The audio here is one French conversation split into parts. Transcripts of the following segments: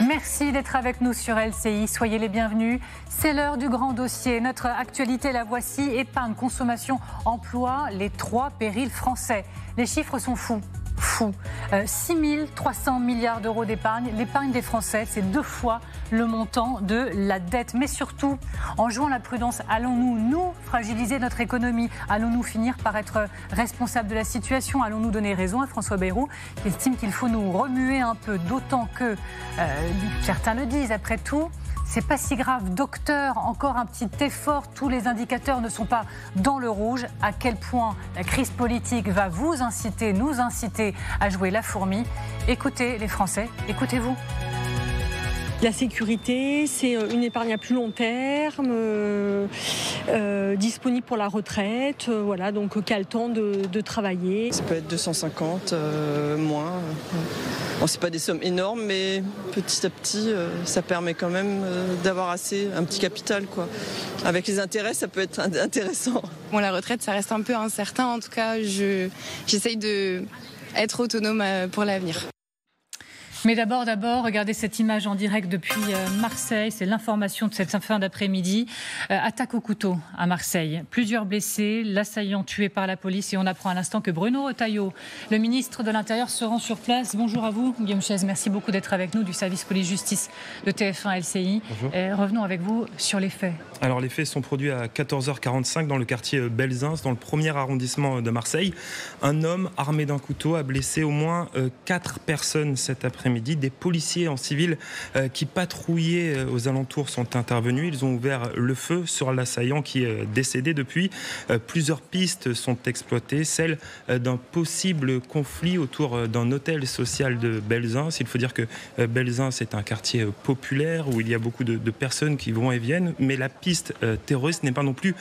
Merci d'être avec nous sur LCI. Soyez les bienvenus. C'est l'heure du grand dossier. Notre actualité, la voici. Épargne, consommation, emploi, les 3 périls français. Les chiffres sont fous. 6 300 milliards d'euros d'épargne. L'épargne des Français, c'est 2 fois le montant de la dette. Mais surtout, en jouant la prudence, allons-nous, nous, fragiliser notre économie? Allons-nous finir par être responsables de la situation? Allons-nous donner raison à François Bayrou, qui estime qu'il faut nous remuer un peu? D'autant que, certains le disent, après tout, c'est pas si grave. Docteur, encore un petit effort. Tous les indicateurs ne sont pas dans le rouge. À quel point la crise politique va vous inciter, nous inciter à jouer la fourmi? Écoutez les Français, écoutez-vous. La sécurité, c'est une épargne à plus long terme, disponible pour la retraite, voilà, donc qui a le temps de travailler. Ça peut être 250, moins. Bon, c'est pas des sommes énormes, mais petit à petit, ça permet quand même d'avoir un petit capital, quoi. Avec les intérêts, ça peut être intéressant. Bon, la retraite, ça reste un peu incertain. En tout cas, j'essaye d'être autonome pour l'avenir. Mais d'abord, regardez cette image en direct depuis Marseille. C'est l'information de cette fin d'après-midi. Attaque au couteau à Marseille. Plusieurs blessés, l'assaillant tué par la police. Et on apprend à l'instant que Bruno Retailleau, le ministre de l'Intérieur, se rend sur place. Bonjour à vous, Guillaume Chaise. Merci beaucoup d'être avec nous du service police-justice de TF1 LCI. Revenons avec vous sur les faits. Alors les faits sont produits à 14h45 dans le quartier Belzins, dans le 1er arrondissement de Marseille. Un homme armé d'un couteau a blessé au moins 4 personnes cet après-midi. Des policiers en civil qui patrouillaient aux alentours sont intervenus. Ils ont ouvert le feu sur l'assaillant qui est décédé depuis. Plusieurs pistes sont exploitées, celle d'un possible conflit autour d'un hôtel social de Belzins. Il faut dire que Belzins est un quartier populaire où il y a beaucoup de personnes qui vont et viennent, mais la piste terroriste n'est pas non plus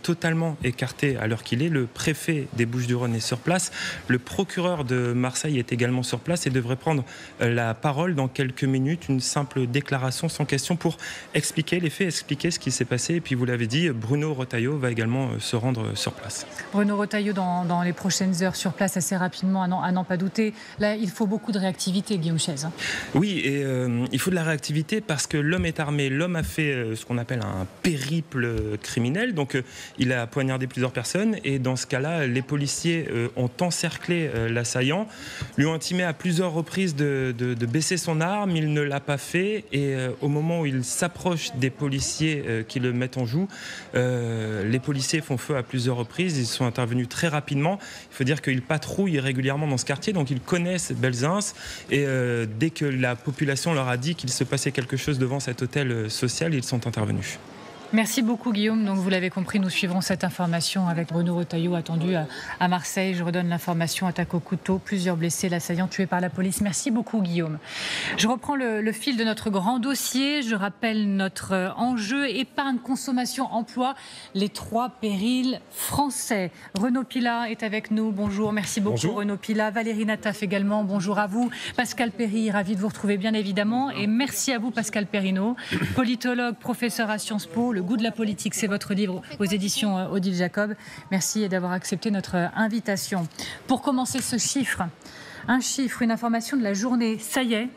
totalement écartée à l'heure qu'il est. Le préfet des Bouches-du-Rhône est sur place. Le procureur de Marseille est également sur place et devrait prendre la parole dans quelques minutes, une simple déclaration sans question pour expliquer les faits, expliquer ce qui s'est passé. Et puis vous l'avez dit, Bruno Retailleau va également se rendre sur place. Bruno Retailleau dans les prochaines heures sur place assez rapidement, à n'en pas douter. Là, il faut beaucoup de réactivité, Guillaume Chaise. Oui, et il faut de la réactivité parce que l'homme est armé. L'homme a fait ce qu'on appelle un périple criminel. Donc il a poignardé plusieurs personnes et dans ce cas-là, les policiers ont encerclé l'assaillant, lui ont intimé à plusieurs reprises de baisser son arme. Il ne l'a pas fait et au moment où il s'approche des policiers qui le mettent en joue, les policiers font feu à plusieurs reprises. Ils sont intervenus très rapidement. Il faut dire qu'ils patrouillent régulièrement dans ce quartier, donc ils connaissent Belzins et dès que la population leur a dit qu'il se passait quelque chose devant cet hôtel social, ils sont intervenus. Merci beaucoup Guillaume. Donc vous l'avez compris, nous suivrons cette information avec Bruno Retailleau attendu à Marseille. Je redonne l'information, attaque au couteau, plusieurs blessés, l'assaillant tué par la police. Merci beaucoup Guillaume. Je reprends le fil de notre grand dossier. Je rappelle notre enjeu, épargne, consommation, emploi, les 3 périls français. Renaud Pilat est avec nous. Bonjour, merci beaucoup. Bonjour. Renaud Pilat. Valérie Nataf également, bonjour à vous. Pascal Perry, ravi de vous retrouver bien évidemment. Et merci à vous Pascal Perrineau, politologue, professeur à Sciences Po. Le goût de la politique, c'est votre livre aux éditions Odile Jacob. Merci d'avoir accepté notre invitation. Pour commencer, ce chiffre, une information de la journée. Ça y est,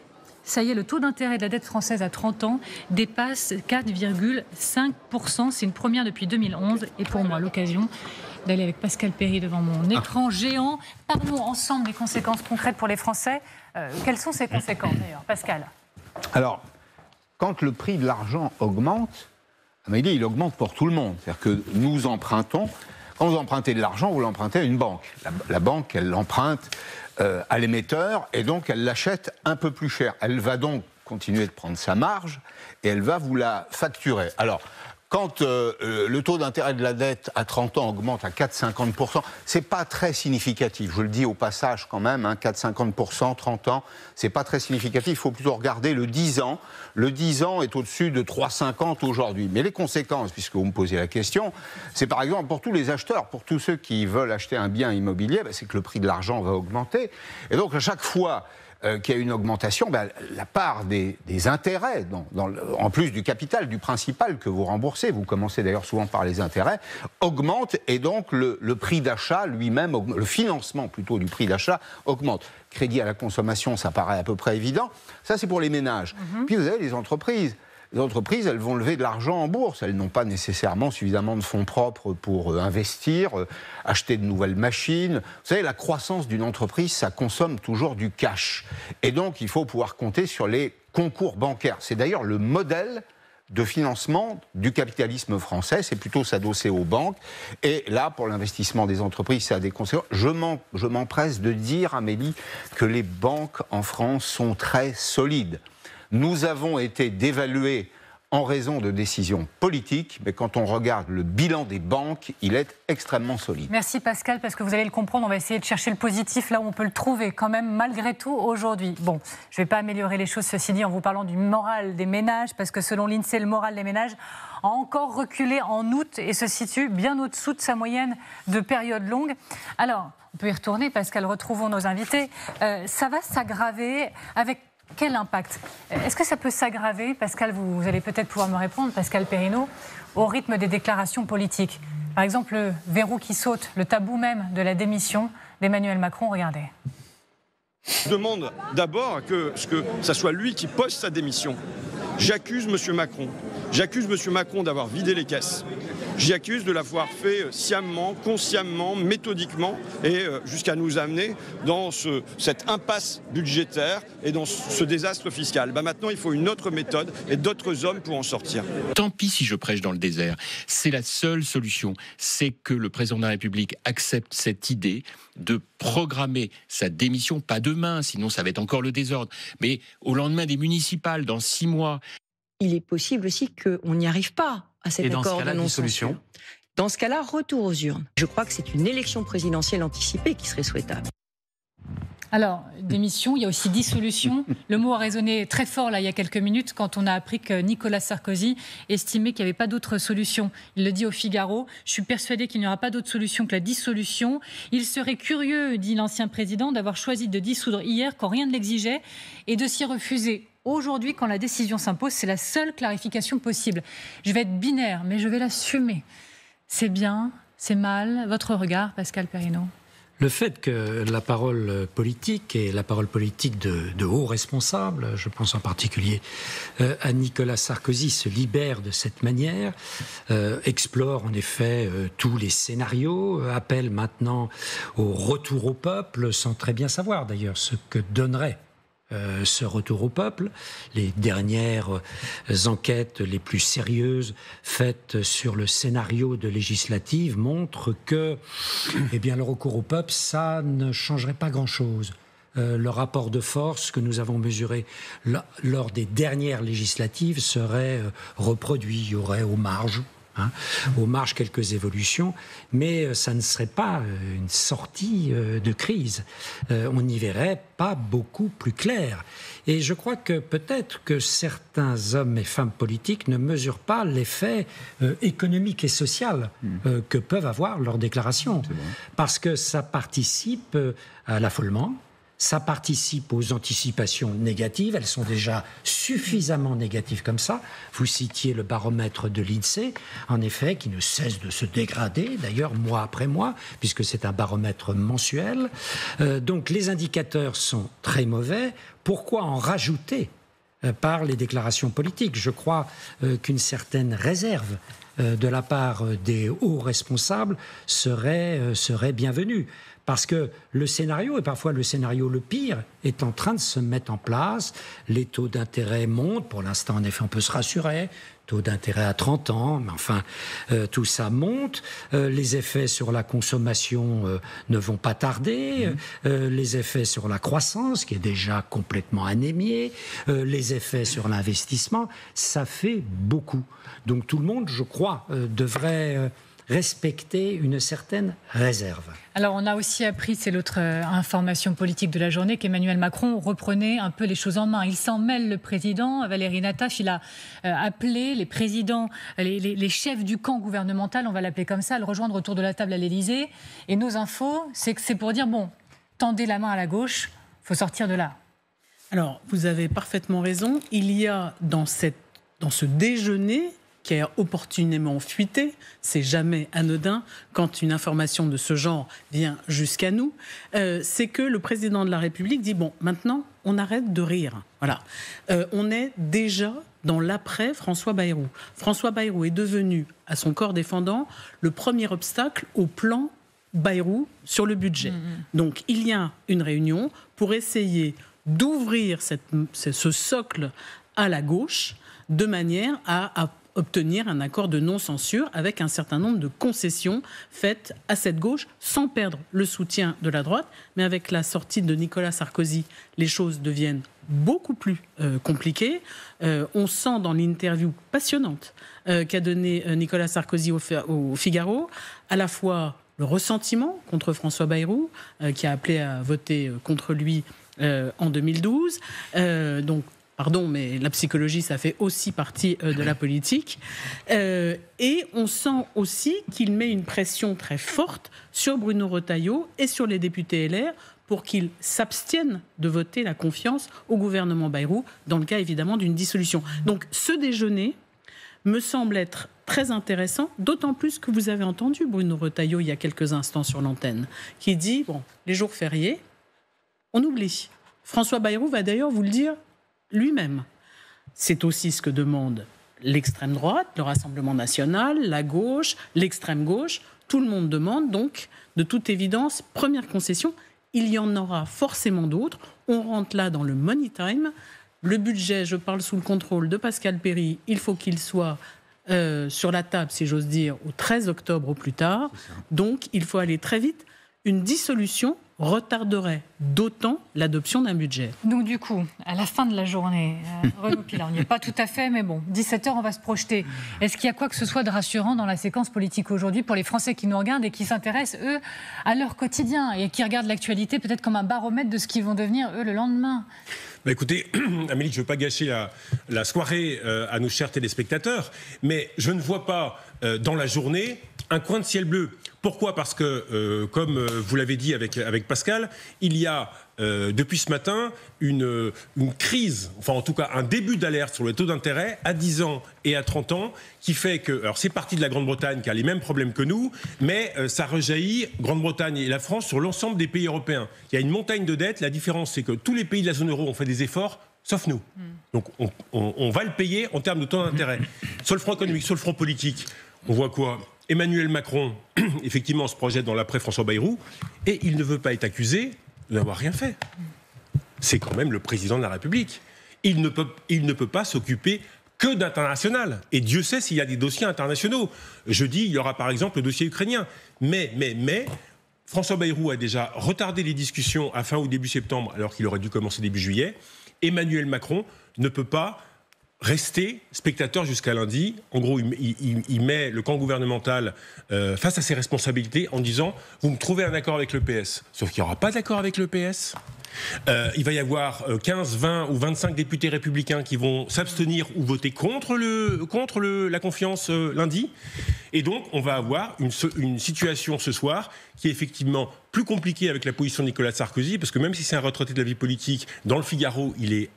le taux d'intérêt de la dette française à 30 ans dépasse 4,5%. C'est une première depuis 2011. Et pour moi, l'occasion d'aller avec Pascal Perry devant mon écran géant. Parlons ensemble des conséquences concrètes pour les Français. Quelles sont ces conséquences d'ailleurs, Pascal? Alors, quand le prix de l'argent augmente, il augmente pour tout le monde. C'est-à-dire que nous empruntons. Quand vous empruntez de l'argent, vous l'empruntez à une banque. La banque, elle l'emprunte à l'émetteur et donc elle l'achète un peu plus cher. Elle va donc continuer de prendre sa marge et elle va vous la facturer. Alors, quand le taux d'intérêt de la dette à 30 ans augmente à 4,50%, c'est pas très significatif. Je le dis au passage quand même, 4,50%, 30 ans, c'est pas très significatif. Il faut plutôt regarder le 10 ans. Le 10 ans est au-dessus de 3,50 aujourd'hui. Mais les conséquences, puisque vous me posez la question, c'est par exemple pour tous les acheteurs, pour tous ceux qui veulent acheter un bien immobilier, c'est que le prix de l'argent va augmenter. Et donc à chaque fois qu'il y a une augmentation, la part des intérêts, en plus du capital, du principal que vous remboursez, vous commencez d'ailleurs souvent par les intérêts, augmente et donc le prix d'achat lui-même, le financement plutôt du prix d'achat augmente. Crédit à la consommation, ça paraît à peu près évident. Ça, c'est pour les ménages. Puis vous avez les entreprises. Les entreprises, elles vont lever de l'argent en bourse. Elles n'ont pas nécessairement suffisamment de fonds propres pour investir, acheter de nouvelles machines. Vous savez, la croissance d'une entreprise, ça consomme toujours du cash. Et donc, il faut pouvoir compter sur les concours bancaires. C'est d'ailleurs le modèle de financement du capitalisme français. C'est plutôt s'adosser aux banques. Et là, pour l'investissement des entreprises, ça a des conséquences. Je m'empresse de dire, Amélie, que les banques en France sont très solides. Nous avons été dévalués en raison de décisions politiques, mais quand on regarde le bilan des banques, il est extrêmement solide. Merci Pascal, parce que vous allez le comprendre, on va essayer de chercher le positif là où on peut le trouver quand même, malgré tout, aujourd'hui. Bon, je ne vais pas améliorer les choses, ceci dit, en vous parlant du moral des ménages, parce que selon l'INSEE, le moral des ménages a encore reculé en août et se situe bien au-dessous de sa moyenne de période longue. Alors, on peut y retourner, Pascal, retrouvons nos invités. Ça va s'aggraver avec... Quel impact? Est-ce que ça peut s'aggraver, Pascal, vous allez peut-être pouvoir me répondre, Pascal Perrineau, au rythme des déclarations politiques? Par exemple, le verrou qui saute, le tabou même de la démission d'Emmanuel Macron, regardez. Je demande d'abord que ça soit lui qui pose sa démission. J'accuse M. Macron. J'accuse M. Macron d'avoir vidé les caisses. J'y accuse de l'avoir fait sciemment, consciemment, méthodiquement et jusqu'à nous amener dans cette impasse budgétaire et dans ce désastre fiscal. Maintenant, il faut une autre méthode et d'autres hommes pour en sortir. Tant pis si je prêche dans le désert. C'est la seule solution. C'est que le président de la République accepte cette idée de programmer sa démission, pas demain, sinon ça va être encore le désordre, mais au lendemain des municipales, dans 6 mois. Il est possible aussi qu'on n'y arrive pas à cet accord de non-censure. Dans ce cas-là, retour aux urnes. Je crois que c'est une élection présidentielle anticipée qui serait souhaitable. Alors, démission, il y a aussi dissolution. Le mot a résonné très fort là, il y a quelques minutes quand on a appris que Nicolas Sarkozy estimait qu'il n'y avait pas d'autre solution. Il le dit au Figaro, je suis persuadé qu'il n'y aura pas d'autre solution que la dissolution. Il serait curieux, dit l'ancien président, d'avoir choisi de dissoudre hier quand rien ne l'exigeait et de s'y refuser. Aujourd'hui, quand la décision s'impose, c'est la seule clarification possible. Je vais être binaire, mais je vais l'assumer. C'est bien, c'est mal. Votre regard, Pascal Perrineau? Le fait que la parole politique et la parole politique de hauts responsables, je pense en particulier à Nicolas Sarkozy, se libère de cette manière, explore en effet tous les scénarios, appelle maintenant au retour au peuple, sans très bien savoir d'ailleurs ce que donnerait ce retour au peuple. Les dernières enquêtes les plus sérieuses faites sur le scénario de législative montrent que le recours au peuple, ça ne changerait pas grand-chose. Le rapport de force que nous avons mesuré lors des dernières législatives serait reproduit. Il y aurait aux marges quelques évolutions, mais ça ne serait pas une sortie de crise. On n'y verrait pas beaucoup plus clair. Et je crois que peut-être que certains hommes et femmes politiques ne mesurent pas l'effet économique et social que peuvent avoir leurs déclarations. Parce que ça participe à l'affolement. Ça participe aux anticipations négatives. Elles sont déjà suffisamment négatives comme ça. Vous citiez le baromètre de l'INSEE, en effet, qui ne cesse de se dégrader, d'ailleurs, mois après mois, puisque c'est un baromètre mensuel. Donc les indicateurs sont très mauvais. Pourquoi en rajouter par les déclarations politiques? Je crois qu'une certaine réserve de la part des hauts responsables serait bienvenue. Parce que le scénario, et parfois le scénario le pire, est en train de se mettre en place. Les taux d'intérêt montent. Pour l'instant, en effet, on peut se rassurer. Taux d'intérêt à 30 ans, mais enfin, tout ça monte. Les effets sur la consommation ne vont pas tarder. Les effets sur la croissance, qui est déjà complètement anémiée. Les effets sur l'investissement, ça fait beaucoup. Donc tout le monde, je crois, devrait respecter une certaine réserve. Alors on a aussi appris, c'est l'autre information politique de la journée, qu'Emmanuel Macron reprenait un peu les choses en main. Il s'en mêle, le président. Valérie Natache, il a appelé les présidents, les chefs du camp gouvernemental, on va l'appeler comme ça, à le rejoindre autour de la table à l'Élysée. Et nos infos, c'est que c'est pour dire, bon, tendez la main à la gauche, il faut sortir de là. Alors, vous avez parfaitement raison. Il y a dans ce déjeuner qui a opportunément fuité, c'est jamais anodin quand une information de ce genre vient jusqu'à nous, c'est que le président de la République dit « Bon, maintenant, on arrête de rire. » Voilà. On est déjà dans l'après François Bayrou. François Bayrou est devenu, à son corps défendant, le premier obstacle au plan Bayrou sur le budget. Donc, il y a une réunion pour essayer d'ouvrir ce socle à la gauche de manière à obtenir un accord de non-censure avec un certain nombre de concessions faites à cette gauche sans perdre le soutien de la droite. Mais avec la sortie de Nicolas Sarkozy, les choses deviennent beaucoup plus compliquées. On sent dans l'interview passionnante qu'a donnée Nicolas Sarkozy au Figaro, à la fois le ressentiment contre François Bayrou, qui a appelé à voter contre lui en 2012. Donc, pardon, mais la psychologie, ça fait aussi partie de la politique. Et on sent aussi qu'il met une pression très forte sur Bruno Retailleau et sur les députés LR pour qu'ils s'abstiennent de voter la confiance au gouvernement Bayrou, dans le cas évidemment d'une dissolution. Donc ce déjeuner me semble être très intéressant, d'autant plus que vous avez entendu Bruno Retailleau il y a quelques instants sur l'antenne, qui dit, bon, les jours fériés, on oublie. François Bayrou va d'ailleurs vous le dire lui-même. C'est aussi ce que demande l'extrême droite, le Rassemblement national, la gauche, l'extrême gauche. Tout le monde demande donc, de toute évidence, première concession, il y en aura forcément d'autres. On rentre là dans le money time. Le budget, je parle sous le contrôle de Pascal Perry, il faut qu'il soit sur la table, si j'ose dire, au 13 octobre au plus tard. Donc, il faut aller très vite. Une dissolution retarderait d'autant l'adoption d'un budget. Donc du coup, à la fin de la journée, Renaud Pilat, on n'y est pas tout à fait, mais bon, 17h, on va se projeter. Est-ce qu'il y a quoi que ce soit de rassurant dans la séquence politique aujourd'hui pour les Français qui nous regardent et qui s'intéressent, eux, à leur quotidien et qui regardent l'actualité peut-être comme un baromètre de ce qu'ils vont devenir, eux, le lendemain? Bah écoutez, Amélie, je ne veux pas gâcher la soirée à nos chers téléspectateurs, mais je ne vois pas dans la journée un coin de ciel bleu. Pourquoi ? Parce que, comme vous l'avez dit avec Pascal, il y a depuis ce matin une crise, enfin en tout cas un début d'alerte sur le taux d'intérêt à 10 ans et à 30 ans qui fait que, alors c'est parti de la Grande-Bretagne qui a les mêmes problèmes que nous, mais ça rejaillit, Grande-Bretagne et la France, sur l'ensemble des pays européens. Il y a une montagne de dettes, la différence c'est que tous les pays de la zone euro ont fait des efforts, sauf nous. Donc on va le payer en termes de taux d'intérêt. Sur le front économique, sur le front politique, on voit quoi ? Emmanuel Macron, effectivement, se projette dans l'après-François Bayrou, et il ne veut pas être accusé de n'avoir rien fait. C'est quand même le président de la République. Il ne peut pas s'occuper que d'international. Et Dieu sait s'il y a des dossiers internationaux. Jeudi, il y aura par exemple le dossier ukrainien. Mais, François Bayrou a déjà retardé les discussions à fin ou début septembre, alors qu'il aurait dû commencer début juillet. Emmanuel Macron ne peut pas rester spectateur jusqu'à lundi. En gros, il met le camp gouvernemental face à ses responsabilités en disant « Vous me trouvez un accord avec le PS ». Sauf qu'il n'y aura pas d'accord avec le PS. Il va y avoir 15, 20 ou 25 députés républicains qui vont s'abstenir ou voter contre la confiance lundi. Et donc, on va avoir une situation ce soir qui est effectivement plus compliquée avec la position de Nicolas Sarkozy, parce que même si c'est un retraité de la vie politique, dans le Figaro, il est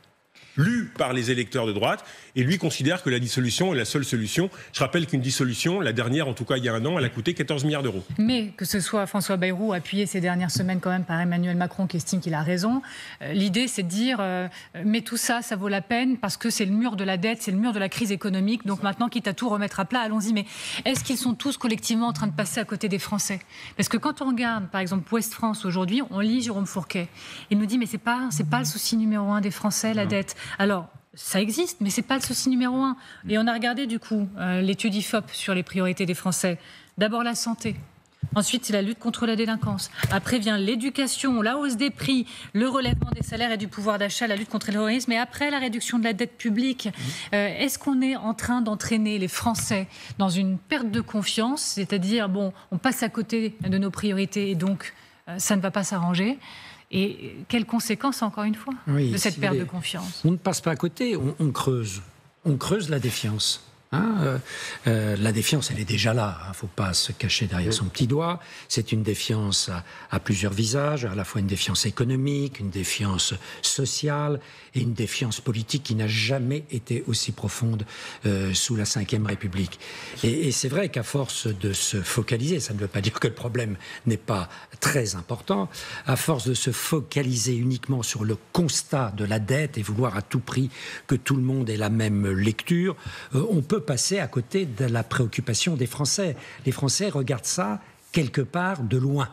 lu par les électeurs de droite, et lui considère que la dissolution est la seule solution. Je rappelle qu'une dissolution, la dernière en tout cas il y a un an, elle a coûté 14 milliards d'euros. Mais que ce soit François Bayrou, appuyé ces dernières semaines quand même par Emmanuel Macron, qui estime qu'il a raison, l'idée c'est de dire mais tout ça, ça vaut la peine parce que c'est le mur de la dette, c'est le mur de la crise économique, donc maintenant quitte à tout remettre à plat, allons-y. Mais est-ce qu'ils sont tous collectivement en train de passer à côté des Français? Parce que quand on regarde par exemple Ouest France aujourd'hui, on lit Jérôme Fourquet, il nous dit mais c'est pas le souci numéro 1 des Français, la dette. Alors, ça existe, mais ce n'est pas le souci numéro 1. Et on a regardé, du coup, l'étude IFOP sur les priorités des Français. D'abord, la santé. Ensuite, c'est la lutte contre la délinquance. Après vient l'éducation, la hausse des prix, le relèvement des salaires et du pouvoir d'achat, la lutte contre le terrorisme. Et après, la réduction de la dette publique. Est-ce qu'on est en train d'entraîner les Français dans une perte de confiance? C'est-à-dire, bon, on passe à côté de nos priorités et donc, ça ne va pas s'arranger. Et quelles conséquences, encore une fois, de cette perte de confiance? On ne passe pas à côté, on creuse. On creuse la défiance. La défiance, elle est déjà là. Il ne faut pas se cacher derrière son petit doigt. C'est une défiance à plusieurs visages, à la fois une défiance économique, une défiance sociale et une défiance politique qui n'a jamais été aussi profonde sous la Ve République. Et c'est vrai qu'à force de se focaliser, ça ne veut pas dire que le problème n'est pas très important, à force de se focaliser uniquement sur le constat de la dette et vouloir à tout prix que tout le monde ait la même lecture, on peut passer à côté de la préoccupation des Français. Les Français regardent ça quelque part de loin.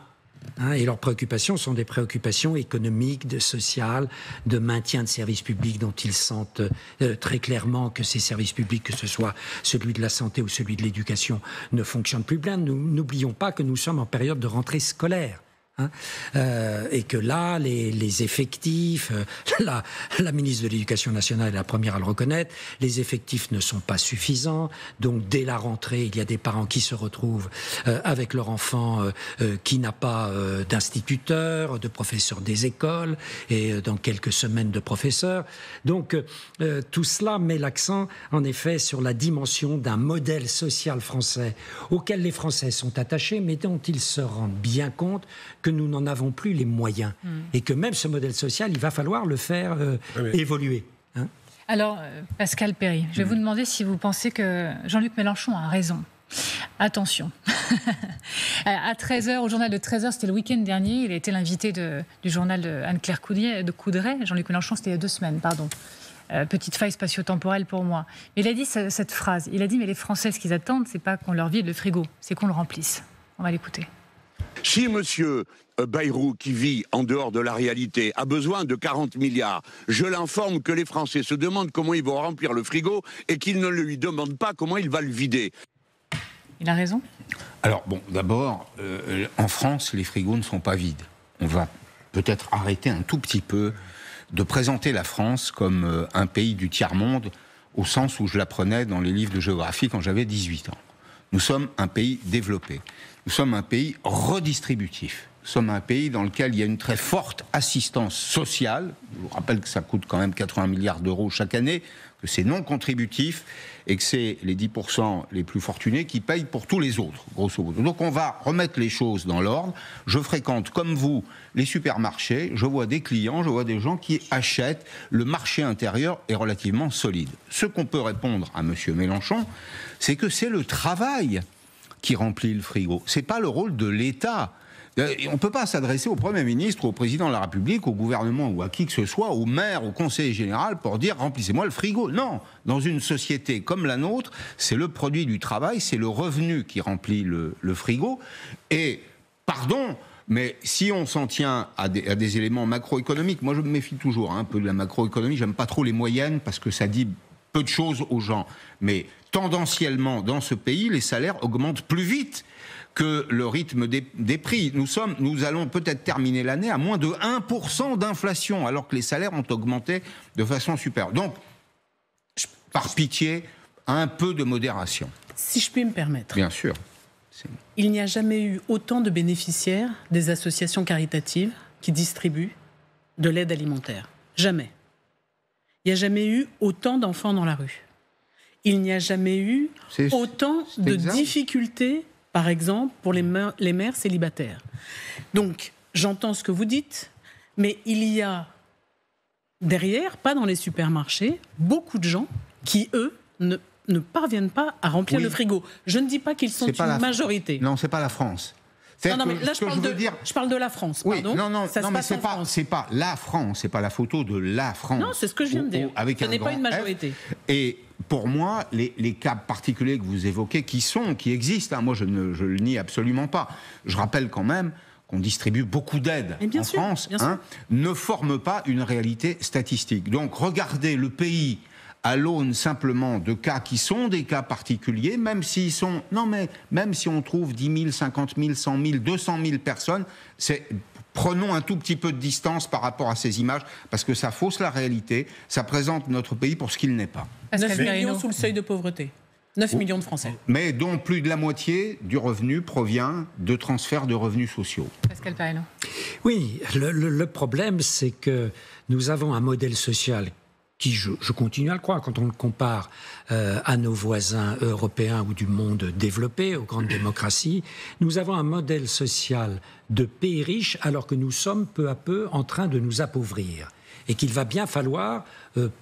Et leurs préoccupations sont des préoccupations économiques, sociales, de maintien de services publics dont ils sentent très clairement que ces services publics, que ce soit celui de la santé ou celui de l'éducation, ne fonctionnent plus bien. Nous n'oublions pas que nous sommes en période de rentrée scolaire. Et que là, les effectifs, la ministre de l'Éducation nationale est la première à le reconnaître, les effectifs ne sont pas suffisants. Donc, dès la rentrée, il y a des parents qui se retrouvent avec leur enfant qui n'a pas d'instituteur, de professeur des écoles, et dans quelques semaines de professeurs. Donc, tout cela met l'accent, en effet, sur la dimension d'un modèle social français auquel les Français sont attachés, mais dont ils se rendent bien compte que nous n'en avons plus les moyens et que même ce modèle social, il va falloir le faire évoluer. Alors, Pascal Perry, je vais vous demander si vous pensez que Jean-Luc Mélenchon a raison. Attention. À 13h, au journal de 13h, c'était le week-end dernier, il a été l'invité du journal de Anne-Claire Coudray. Jean-Luc Mélenchon, c'était il y a 2 semaines, pardon. Petite faille spatio-temporelle pour moi. Mais il a dit cette phrase, il a dit, mais les Français, ce qu'ils attendent, c'est pas qu'on leur vide le frigo, c'est qu'on le remplisse. On va l'écouter. Si monsieur Bayrou, qui vit en dehors de la réalité, a besoin de 40 milliards, je l'informe que les Français se demandent comment ils vont remplir le frigo et qu'ils ne lui demandent pas comment il va le vider. Il a raison. Alors, bon, d'abord, en France, les frigos ne sont pas vides. On va peut-être arrêter un tout petit peu de présenter la France comme un pays du tiers-monde, au sens où je l'apprenais dans les livres de géographie quand j'avais 18 ans. Nous sommes un pays développé. Nous sommes un pays redistributif. Nous sommes un pays dans lequel il y a une très forte assistance sociale. Je vous rappelle que ça coûte quand même 80 milliards d'euros chaque année, que c'est non contributif et que c'est les 10% les plus fortunés qui payent pour tous les autres, grosso modo. Donc on va remettre les choses dans l'ordre. Je fréquente, comme vous, les supermarchés. Je vois des clients, je vois des gens qui achètent. Le marché intérieur est relativement solide. Ce qu'on peut répondre à M. Mélenchon, c'est que c'est le travail qui remplit le frigo. C'est pas le rôle de l'État. On ne peut pas s'adresser au Premier ministre, au Président de la République, au gouvernement ou à qui que ce soit, au maire, au conseiller général, pour dire « remplissez-moi le frigo ». Non, dans une société comme la nôtre, c'est le produit du travail, c'est le revenu qui remplit le frigo. Et, pardon, mais si on s'en tient à des éléments macroéconomiques, moi je me méfie toujours un peu de la macroéconomie, j'aime pas trop les moyennes parce que ça dit peu de choses aux gens. Mais tendanciellement, dans ce pays, les salaires augmentent plus vite que le rythme des prix. Nous allons peut-être terminer l'année à moins de 1% d'inflation, alors que les salaires ont augmenté de façon supérieure. Donc, par pitié, un peu de modération. Si je puis me permettre. Bien sûr. Il n'y a jamais eu autant de bénéficiaires des associations caritatives qui distribuent de l'aide alimentaire. Jamais. Il n'y a jamais eu autant d'enfants dans la rue. Il n'y a jamais eu autant de difficultés, par exemple, pour les mères célibataires. Donc, j'entends ce que vous dites, mais il y a derrière, pas dans les supermarchés, beaucoup de gens qui, eux, ne parviennent pas à remplir le frigo. Je ne dis pas qu'ils sont une majorité. Non, c'est pas la France. Non, mais là, je parle de la France, pardon. Oui, mais c'est pas la France, c'est pas la photo de la France. Non, c'est ce que je viens de dire. Ce n'est pas une majorité. Et pour moi, les cas particuliers que vous évoquez, qui existent, hein, moi je ne le nie absolument pas. Je rappelle quand même qu'on distribue beaucoup d'aides en France, ne forment pas une réalité statistique. Donc regardez le pays à l'aune simplement de cas qui sont des cas particuliers, même s'ils sont... Non, mais même si on trouve 10 000, 50 000, 100 000, 200 000 personnes, prenons un tout petit peu de distance par rapport à ces images, parce que ça fausse la réalité, ça présente notre pays pour ce qu'il n'est pas. 9 millions sous le seuil de pauvreté. 9 millions de Français. Mais dont plus de la moitié du revenu provient de transferts de revenus sociaux. Pascal Perrineau. Oui, le problème, c'est que nous avons un modèle social qui, je continue à le croire, quand on le compare à nos voisins européens ou du monde développé, aux grandes démocraties, nous avons un modèle social de pays riches alors que nous sommes peu à peu en train de nous appauvrir. Et qu'il va bien falloir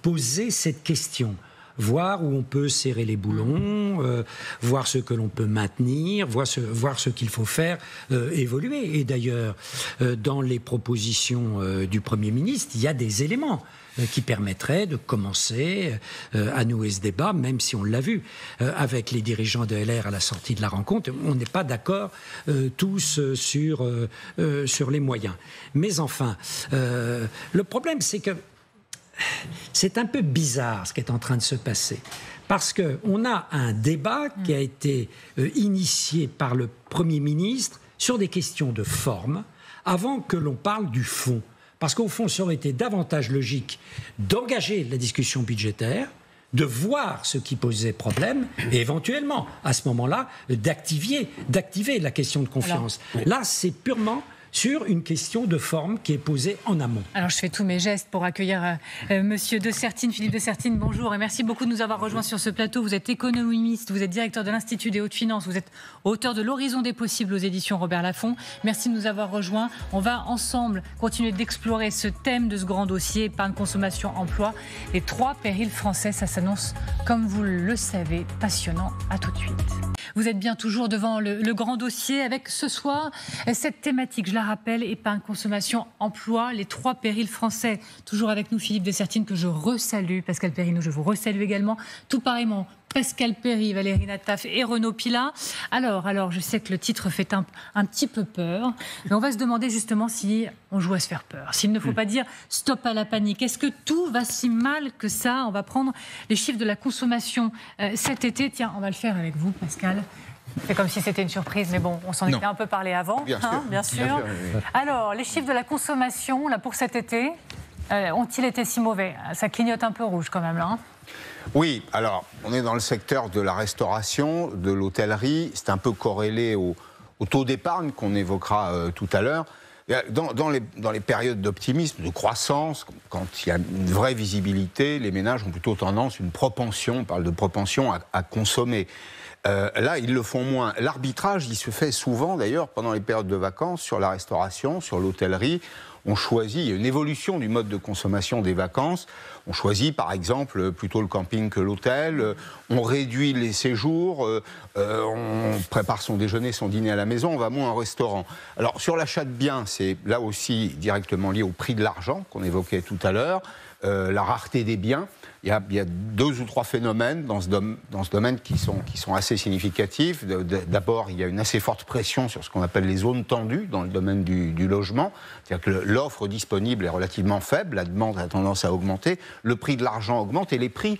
poser cette question. Voir où on peut serrer les boulons, voir ce que l'on peut maintenir, voir ce qu'il faut faire évoluer. Et d'ailleurs, dans les propositions du Premier ministre, il y a des éléments qui permettraient de commencer à nouer ce débat, même si on l'a vu avec les dirigeants de LR à la sortie de la rencontre. On n'est pas d'accord tous sur les moyens. Mais enfin, le problème, c'est que c'est un peu bizarre ce qui est en train de se passer. Parce qu'on a un débat qui a été initié par le Premier ministre sur des questions de forme avant que l'on parle du fond. Parce qu'au fond, ça aurait été davantage logique d'engager la discussion budgétaire, de voir ce qui posait problème et éventuellement, à ce moment-là, d'activer la question de confiance. Là, c'est purement sur une question de forme qui est posée en amont. Alors, je fais tous mes gestes pour accueillir Monsieur de Sertine, Philippe de Sertine, bonjour et merci beaucoup de nous avoir rejoints sur ce plateau. Vous êtes économiste, vous êtes directeur de l'Institut des hautes finances, vous êtes auteur de L'Horizon des possibles aux éditions Robert Laffont. Merci de nous avoir rejoints. On va ensemble continuer d'explorer ce thème de ce grand dossier, épargne, consommation, emploi. Les 3 périls français, ça s'annonce, comme vous le savez, passionnant. À tout de suite. Vous êtes bien toujours devant le grand dossier avec ce soir cette thématique, je la rappelle, épargne, consommation, emploi, les 3 périls français. Toujours avec nous Philippe de Sertine, que je resalue, Pascal Perrineau, je vous resalue également, tout pareillement Pascal Perry, Valérie Nataf et Renaud Pilat. Alors, je sais que le titre fait un petit peu peur, mais on va se demander justement si on joue à se faire peur, s'il ne faut pas dire stop à la panique. Est-ce que tout va si mal que ça? On va prendre les chiffres de la consommation cet été. Tiens, on va le faire avec vous, Pascal. C'est comme si c'était une surprise, mais bon, on s'en était un peu parlé avant, bien sûr. Alors, les chiffres de la consommation là, pour cet été, ont-ils été si mauvais? Ça clignote un peu rouge quand même, là. Hein. Oui, alors, on est dans le secteur de la restauration, de l'hôtellerie. C'est un peu corrélé au taux d'épargne qu'on évoquera tout à l'heure. Dans les périodes d'optimisme, de croissance, quand il y a une vraie visibilité, les ménages ont plutôt tendance, une propension, on parle de propension à consommer. Là, ils le font moins. L'arbitrage, il se fait souvent, d'ailleurs, pendant les périodes de vacances, sur la restauration, sur l'hôtellerie. On choisit, il y a une évolution du mode de consommation des vacances. On choisit, par exemple, plutôt le camping que l'hôtel. On réduit les séjours. On prépare son déjeuner, son dîner à la maison. On va moins au restaurant. Alors, sur l'achat de biens, c'est là aussi directement lié au prix de l'argent qu'on évoquait tout à l'heure. La rareté des biens. Il y a 2 ou 3 phénomènes dans ce domaine qui sont assez significatifs. D'abord, il y a une assez forte pression sur ce qu'on appelle les zones tendues dans le domaine du logement. C'est-à-dire que l'offre disponible est relativement faible, la demande a tendance à augmenter, le prix de l'argent augmente et les prix,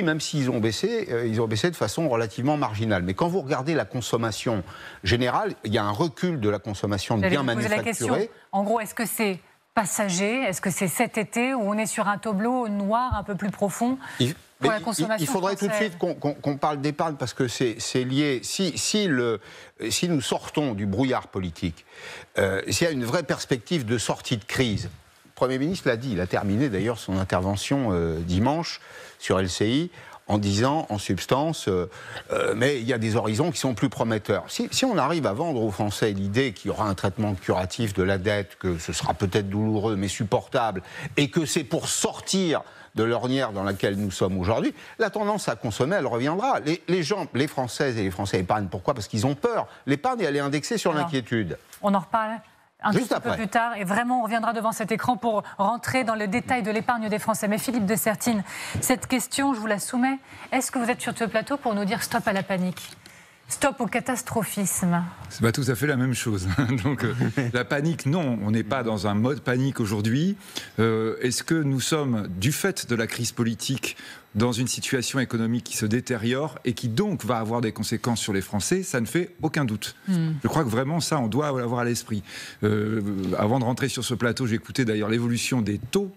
même s'ils ont baissé, ils ont baissé de façon relativement marginale. Mais quand vous regardez la consommation générale, il y a un recul de la consommation de biens manufacturés. En gros, est-ce que c'est passager? Est-ce que c'est cet été où on est sur un tableau noir un peu plus profond pour la consommation? Il faudrait tout de suite qu'on parle d'épargne parce que c'est lié. Si nous sortons du brouillard politique, s'il y a une vraie perspective de sortie de crise, le Premier ministre l'a dit, il a terminé d'ailleurs son intervention dimanche sur LCI en disant, en substance, mais il y a des horizons qui sont plus prometteurs. Si on arrive à vendre aux Français l'idée qu'il y aura un traitement curatif de la dette, que ce sera peut-être douloureux mais supportable, et que c'est pour sortir de l'ornière dans laquelle nous sommes aujourd'hui, la tendance à consommer, elle reviendra. Les Françaises et les Français épargnent. Pourquoi? Parce qu'ils ont peur. L'épargne, elle est indexée sur l'inquiétude. On en reparle un petit peu plus tard, et vraiment on reviendra devant cet écran pour rentrer dans le détail de l'épargne des Français. Mais Philippe de Sertine, cette question, je vous la soumets. Est-ce que vous êtes sur ce plateau pour nous dire stop à la panique? Stop au catastrophisme. C'est pas tout à fait la même chose. Donc la panique, non, on n'est pas dans un mode panique aujourd'hui. Est-ce que nous sommes, du fait de la crise politique, dans une situation économique qui se détériore et qui donc va avoir des conséquences sur les Français, ça ne fait aucun doute. Je crois que vraiment ça, on doit l'avoir à l'esprit. Avant de rentrer sur ce plateau, j'ai écouté d'ailleurs l'évolution des taux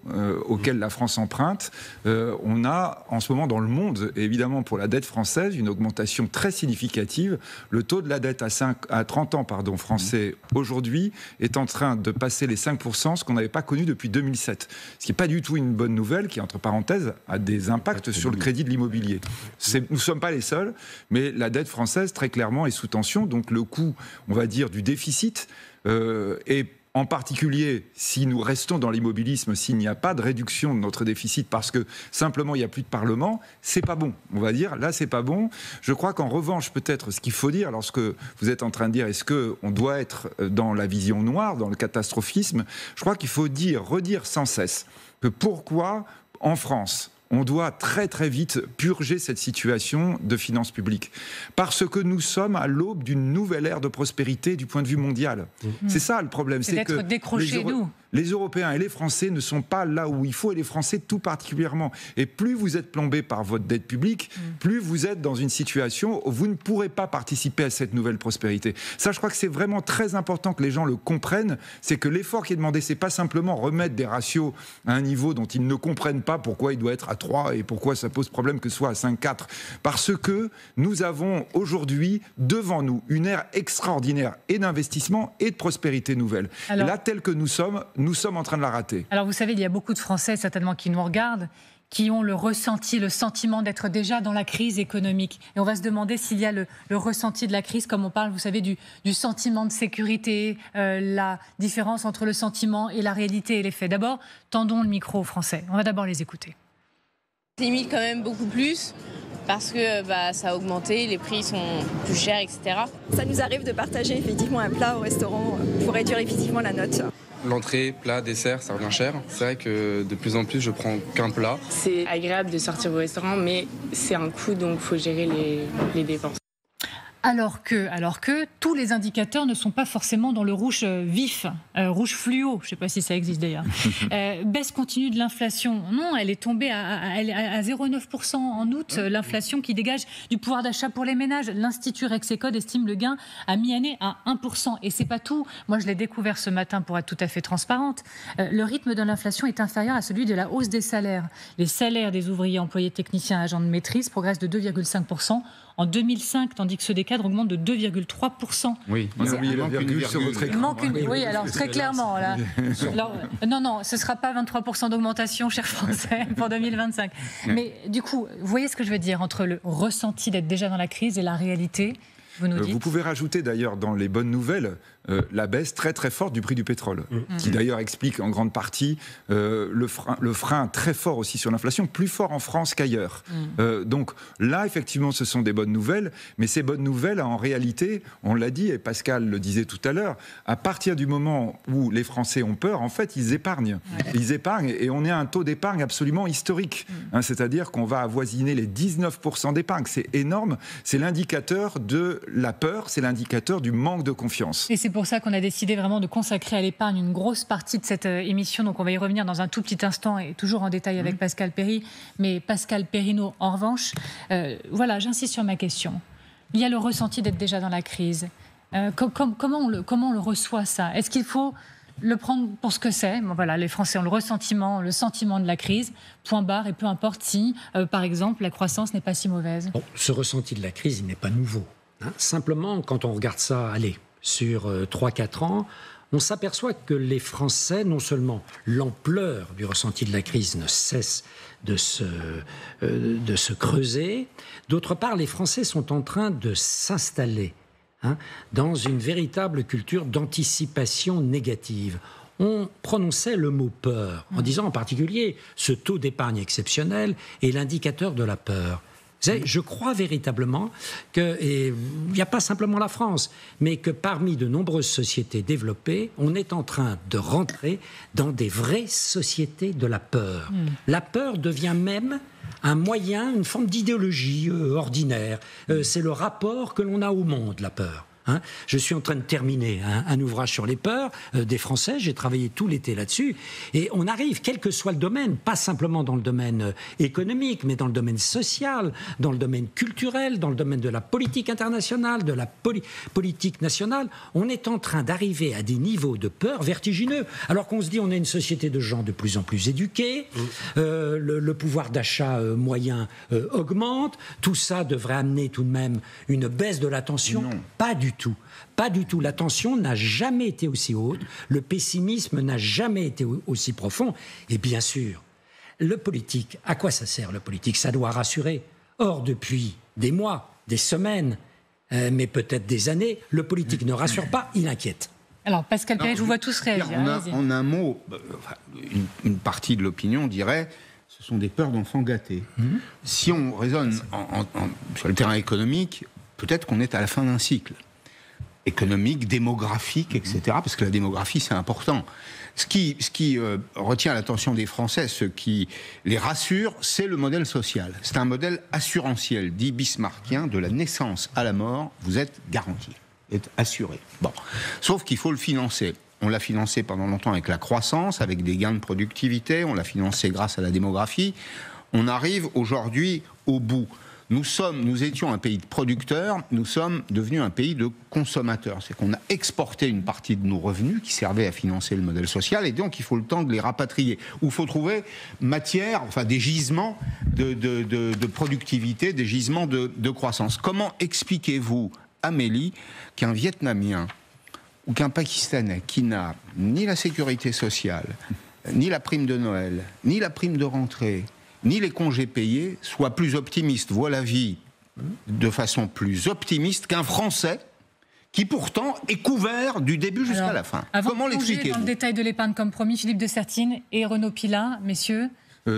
auxquels la France emprunte. On a en ce moment dans le monde, évidemment pour la dette française, une augmentation très significative. Le taux de la dette à 30 ans français aujourd'hui est en train de passer les 5%, ce qu'on n'avait pas connu depuis 2007. Ce qui n'est pas du tout une bonne nouvelle, qui entre parenthèses a des impacts sur le crédit de l'immobilier. Nous ne sommes pas les seuls, mais la dette française très clairement est sous tension, donc le coût, on va dire, du déficit est en particulier, si nous restons dans l'immobilisme, s'il n'y a pas de réduction de notre déficit parce que simplement il n'y a plus de Parlement, c'est pas bon. On va dire, là c'est pas bon. Je crois qu'en revanche, peut-être ce qu'il faut dire, lorsque vous êtes en train de dire est-ce qu'on doit être dans la vision noire, dans le catastrophisme, je crois qu'il faut redire sans cesse que pourquoi en France, on doit très très vite purger cette situation de finances publiques. Parce que nous sommes à l'aube d'une nouvelle ère de prospérité du point de vue mondial. C'est ça le problème. C'est d'être décrochés, nous. Les Européens et les Français ne sont pas là où il faut, et les Français tout particulièrement. Et plus vous êtes plombé par votre dette publique, plus vous êtes dans une situation où vous ne pourrez pas participer à cette nouvelle prospérité. Ça, je crois que c'est vraiment très important que les gens le comprennent. C'est que l'effort qui est demandé, c'est pas simplement remettre des ratios à un niveau dont ils ne comprennent pas pourquoi il doit être à 3 et pourquoi ça pose problème que ce soit à 5,4. Parce que nous avons aujourd'hui devant nous une ère extraordinaire et d'investissement et de prospérité nouvelle. Alors, et là, tel que nous sommes en train de la rater. Alors vous savez, il y a beaucoup de Français certainement qui nous regardent, qui ont le ressenti, le sentiment d'être déjà dans la crise économique. Et on va se demander s'il y a le ressenti de la crise, comme on parle, vous savez, du sentiment de sécurité, la différence entre le sentiment et la réalité et les faits. D'abord, tendons le micro aux Français. On va d'abord les écouter. Limite quand même beaucoup plus. Parce que ça a augmenté, les prix sont plus chers, etc. Ça nous arrive de partager effectivement un plat au restaurant pour réduire effectivement la note. L'entrée, plat, dessert, ça revient cher. C'est vrai que de plus en plus, je prends qu'un plat. C'est agréable de sortir au restaurant, mais c'est un coût, donc il faut gérer les dépenses. Alors que tous les indicateurs ne sont pas forcément dans le rouge vif, rouge fluo, je ne sais pas si ça existe d'ailleurs. Baisse continue de l'inflation. Non, elle est tombée à 0,9% en août, l'inflation qui dégage du pouvoir d'achat pour les ménages. L'Institut Rexecode estime le gain à mi-année à 1%. Et c'est pas tout. Moi, je l'ai découvert ce matin pour être tout à fait transparente. Le rythme de l'inflation est inférieur à celui de la hausse des salaires. Les salaires des ouvriers, employés techniciens, agents de maîtrise progressent de 2,5%. En 2005, tandis que ceux des cadres augmentent de 2,3%. Oui, il manque une virgule sur votre écran. Oui, alors très clairement. Là. Alors, non, ce ne sera pas 23% d'augmentation, chers Français, pour 2025. Mais du coup, vous voyez ce que je veux dire entre le ressenti d'être déjà dans la crise et la réalité? Vous pouvez rajouter d'ailleurs dans les bonnes nouvelles la baisse très très forte du prix du pétrole, qui d'ailleurs explique en grande partie le frein très fort aussi sur l'inflation, plus fort en France qu'ailleurs. Donc là, effectivement, ce sont des bonnes nouvelles, mais ces bonnes nouvelles, en réalité, on l'a dit, et Pascal le disait tout à l'heure, à partir du moment où les Français ont peur, en fait, ils épargnent. Ils épargnent, et on est à un taux d'épargne absolument historique. C'est-à-dire qu'on va avoisiner les 19% d'épargne. C'est énorme, c'est l'indicateur de la peur, c'est l'indicateur du manque de confiance. Et c'est pour ça qu'on a décidé vraiment de consacrer à l'épargne une grosse partie de cette émission. Donc on va y revenir dans un tout petit instant et toujours en détail avec Pascal Perry. Mais Pascal Perrineau, en revanche, voilà, j'insiste sur ma question. Il y a le ressenti d'être déjà dans la crise. Comment on le reçoit, ça? Est-ce qu'il faut le prendre pour ce que c'est? Bon, voilà, les Français ont le sentiment de la crise, point barre, et peu importe si, par exemple, la croissance n'est pas si mauvaise. Bon, ce ressenti de la crise, il n'est pas nouveau. Simplement, quand on regarde ça, sur 3-4 ans, on s'aperçoit que les Français, non seulement l'ampleur du ressenti de la crise ne cesse de se creuser, d'autre part, les Français sont en train de s'installer dans une véritable culture d'anticipation négative. On prononçait le mot peur, en disant en particulier ce taux d'épargne exceptionnel est l'indicateur de la peur. Je crois véritablement qu'il n'y a pas simplement la France, mais que parmi de nombreuses sociétés développées, on est en train de rentrer dans des vraies sociétés de la peur. La peur devient même un moyen, une forme d'idéologie ordinaire. C'est le rapport que l'on a au monde, la peur. Hein. Je suis en train de terminer un ouvrage sur les peurs des Français. J'ai travaillé tout l'été là-dessus. Et on arrive, quel que soit le domaine, pas simplement dans le domaine économique, mais dans le domaine social, dans le domaine culturel, dans le domaine de la politique internationale, de la politique nationale, on est en train d'arriver à des niveaux de peur vertigineux. Alors qu'on se dit on est une société de gens de plus en plus éduqués, le pouvoir d'achat moyen augmente, tout ça devrait amener tout de même une baisse de la tension. Non. Pas du tout. Pas du tout. La tension n'a jamais été aussi haute. Le pessimisme n'a jamais été aussi profond. Et bien sûr, le politique, à quoi ça sert le politique? Ça doit rassurer. Or, depuis des mois, des semaines, mais peut-être des années, le politique ne rassure pas, il inquiète. Alors, Pascal Perret, je vous vois tous réagir. En un mot, une partie de l'opinion dirait ce sont des peurs d'enfants gâtés. Si on raisonne sur le terrain économique, peut-être qu'on est à la fin d'un cycle économique, démographique, etc. Parce que la démographie, c'est important. Ce qui retient l'attention des Français, ce qui les rassure, c'est le modèle social. C'est un modèle assurantiel, dit bismarckien, de la naissance à la mort, vous êtes garanti, vous êtes assuré. Bon. Sauf qu'il faut le financer. On l'a financé pendant longtemps avec la croissance, avec des gains de productivité, on l'a financé grâce à la démographie. On arrive aujourd'hui au bout. Nous étions un pays de producteurs, nous sommes devenus un pays de consommateurs. C'est qu'on a exporté une partie de nos revenus qui servaient à financer le modèle social, et donc il faut le temps de les rapatrier. Où il faut trouver des gisements de productivité, des gisements de croissance. Comment expliquez-vous, Amélie, qu'un Vietnamien ou qu'un Pakistanais qui n'a ni la sécurité sociale, ni la prime de Noël, ni la prime de rentrée, ni les congés payés, soit plus optimiste, voit la vie de façon plus optimiste qu'un Français qui pourtant est couvert du début jusqu'à la fin? Comment l'expliquez-vous? Dans le détail de l'épargne comme promis, Philippe de Sertine et Renaud Pilin, messieurs.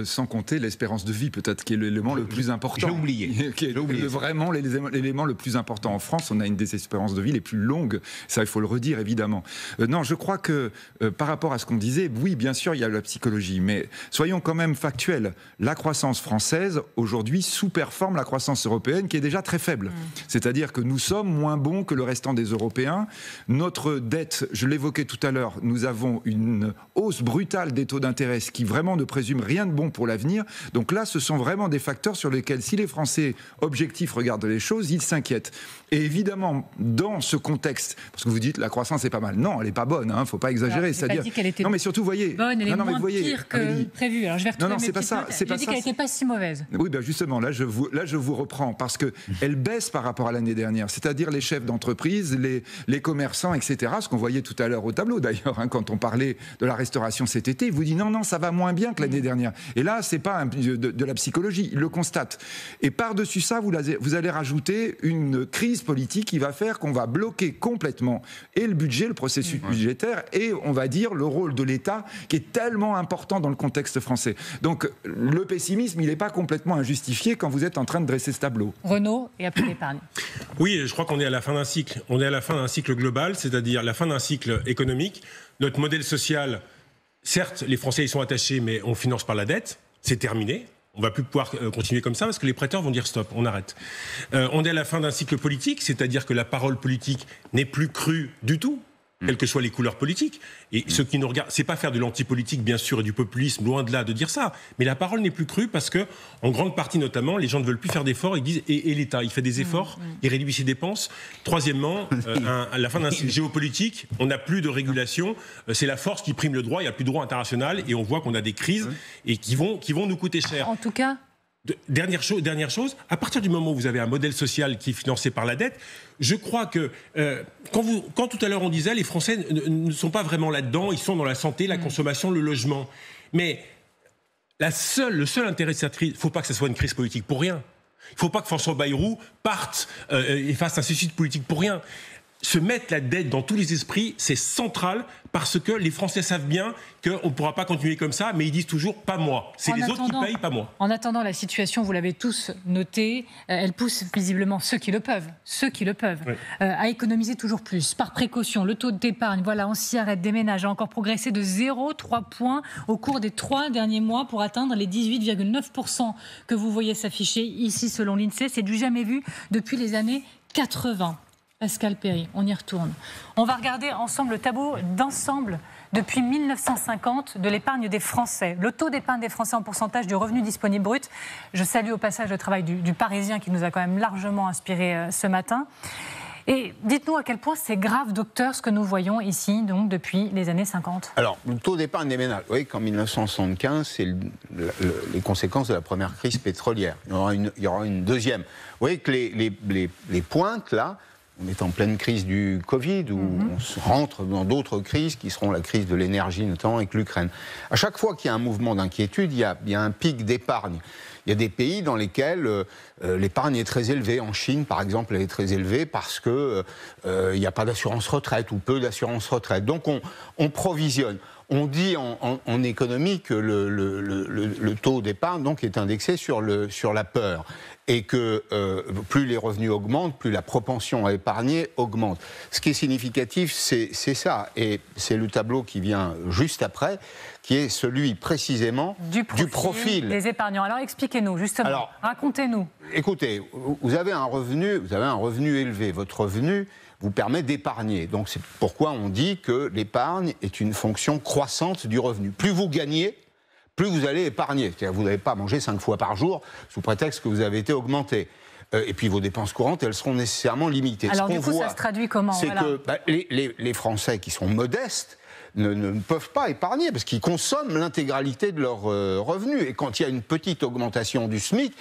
Sans compter l'espérance de vie, peut-être, qui est l'élément le plus important. J'ai oublié. Qui est vraiment l'élément le plus important. En France, on a une des espérances de vie les plus longues. Ça, il faut le redire, évidemment. Non, je crois que, par rapport à ce qu'on disait, oui, bien sûr, il y a la psychologie, mais soyons quand même factuels. La croissance française, aujourd'hui, sous-performe la croissance européenne, qui est déjà très faible. C'est-à-dire que nous sommes moins bons que le restant des Européens. Notre dette, je l'évoquais tout à l'heure, nous avons une hausse brutale des taux d'intérêt, ce qui vraiment ne présume rien de bon pour l'avenir. Donc là, ce sont vraiment des facteurs sur lesquels, si les Français objectifs regardent les choses, ils s'inquiètent. Et évidemment, dans ce contexte, parce que vous dites la croissance est pas mal. Non, elle est pas bonne, hein, faut pas exagérer. C'est-à-dire, dit qu'elle était non, mais surtout, voyez, bonne, elle est moins pire que prévu. Alors je vais retrouver c'est pas ça. J'ai dit qu'elle n'était pas si mauvaise. Oui, ben justement, là je vous reprends parce que elle baisse par rapport à l'année dernière. C'est-à-dire les chefs d'entreprise, les commerçants, etc. Ce qu'on voyait tout à l'heure au tableau, d'ailleurs, hein, quand on parlait de la restauration cet été, ils vous disent non, ça va moins bien que l'année dernière. Et là, c'est pas de la psychologie, ils le constatent. Et par-dessus ça, vous allez rajouter une crise politique qui va faire qu'on va bloquer complètement et le budget, le processus budgétaire, et on va dire le rôle de l'État qui est tellement important dans le contexte français. Donc le pessimisme, il n'est pas complètement injustifié quand vous êtes en train de dresser ce tableau. Renaud, et après l'épargne. Oui, je crois qu'on est à la fin d'un cycle. On est à la fin d'un cycle global, c'est-à-dire la fin d'un cycle économique. Notre modèle social, certes, les Français y sont attachés, mais on finance par la dette. C'est terminé. On ne va plus pouvoir continuer comme ça parce que les prêteurs vont dire stop, on arrête. On est à la fin d'un cycle politique, c'est-à-dire que la parole politique n'est plus crue du tout, quelles que soient les couleurs politiques. Et ceux qui nous regardent, c'est pas faire de l'antipolitique, bien sûr, et du populisme, loin de là de dire ça. Mais la parole n'est plus crue parce que, en grande partie notamment, les gens ne veulent plus faire d'efforts. Ils disent, et l'État, il fait des efforts, il réduit ses dépenses. Troisièmement, à la fin d'un cycle géopolitique, on n'a plus de régulation. C'est la force qui prime le droit. Il n'y a plus de droit international, et on voit qu'on a des crises et qui vont nous coûter cher. En tout cas. Dernière chose, à partir du moment où vous avez un modèle social qui est financé par la dette, je crois que quand tout à l'heure on disait les Français ne sont pas vraiment là-dedans, ils sont dans la santé, la consommation, le logement. Mais le seul intérêt de cette crise, il ne faut pas que ce soit une crise politique pour rien. Il ne faut pas que François Bayrou parte et fasse un suicide politique pour rien. Se mettre la dette dans tous les esprits, c'est central parce que les Français savent bien qu'on ne pourra pas continuer comme ça, mais ils disent toujours « pas moi ». C'est les autres qui payent, pas moi. En attendant, la situation, vous l'avez tous noté, elle pousse visiblement ceux qui le peuvent, à économiser toujours plus. Par précaution, le taux d'épargne, voilà, on s'y arrête, des ménages a encore progressé de 0,3 points au cours des 3 derniers mois pour atteindre les 18,9% que vous voyez s'afficher ici selon l'INSEE. C'est du jamais vu depuis les années 80. Pascal Perry, on y retourne. On va regarder ensemble le tableau d'ensemble depuis 1950 de l'épargne des Français. Le taux d'épargne des Français en pourcentage du revenu disponible brut. Je salue au passage le travail du Parisien qui nous a quand même largement inspiré ce matin. Et dites-nous à quel point c'est grave, docteur, ce que nous voyons ici, donc depuis les années 50. Alors, le taux d'épargne des ménages, vous voyez qu'en 1975, c'est les conséquences de la première crise pétrolière. Il y aura une deuxième. Vous voyez que les pointes, là, on est en pleine crise du Covid, où on se rentre dans d'autres crises qui seront la crise de l'énergie, notamment avec l'Ukraine. À chaque fois qu'il y a un mouvement d'inquiétude, il y a un pic d'épargne. Il y a des pays dans lesquels l'épargne est très élevée. En Chine, par exemple, elle est très élevée parce qu'il n'y a pas d'assurance retraite ou peu d'assurance retraite. Donc on provisionne. On dit en économie que le taux d'épargne donc, est indexé sur la peur. Et que plus les revenus augmentent, plus la propension à épargner augmente. Ce qui est significatif, c'est ça. Et c'est le tableau qui vient juste après, qui est celui précisément du profil des épargnants. Alors expliquez-nous, justement. Alors, racontez-nous. Écoutez, vous avez un revenu élevé. Votre revenu vous permet d'épargner. Donc c'est pourquoi on dit que l'épargne est une fonction croissante du revenu. Plus vous gagnez, plus vous allez épargner. C'est-à-dire que vous n'allez pas manger 5 fois par jour sous prétexte que vous avez été augmenté. Et puis vos dépenses courantes, elles seront nécessairement limitées. Alors du coup, ça se traduit comment? C'est que les Français qui sont modestes ne peuvent pas épargner parce qu'ils consomment l'intégralité de leurs revenus. Et quand il y a une petite augmentation du SMIC,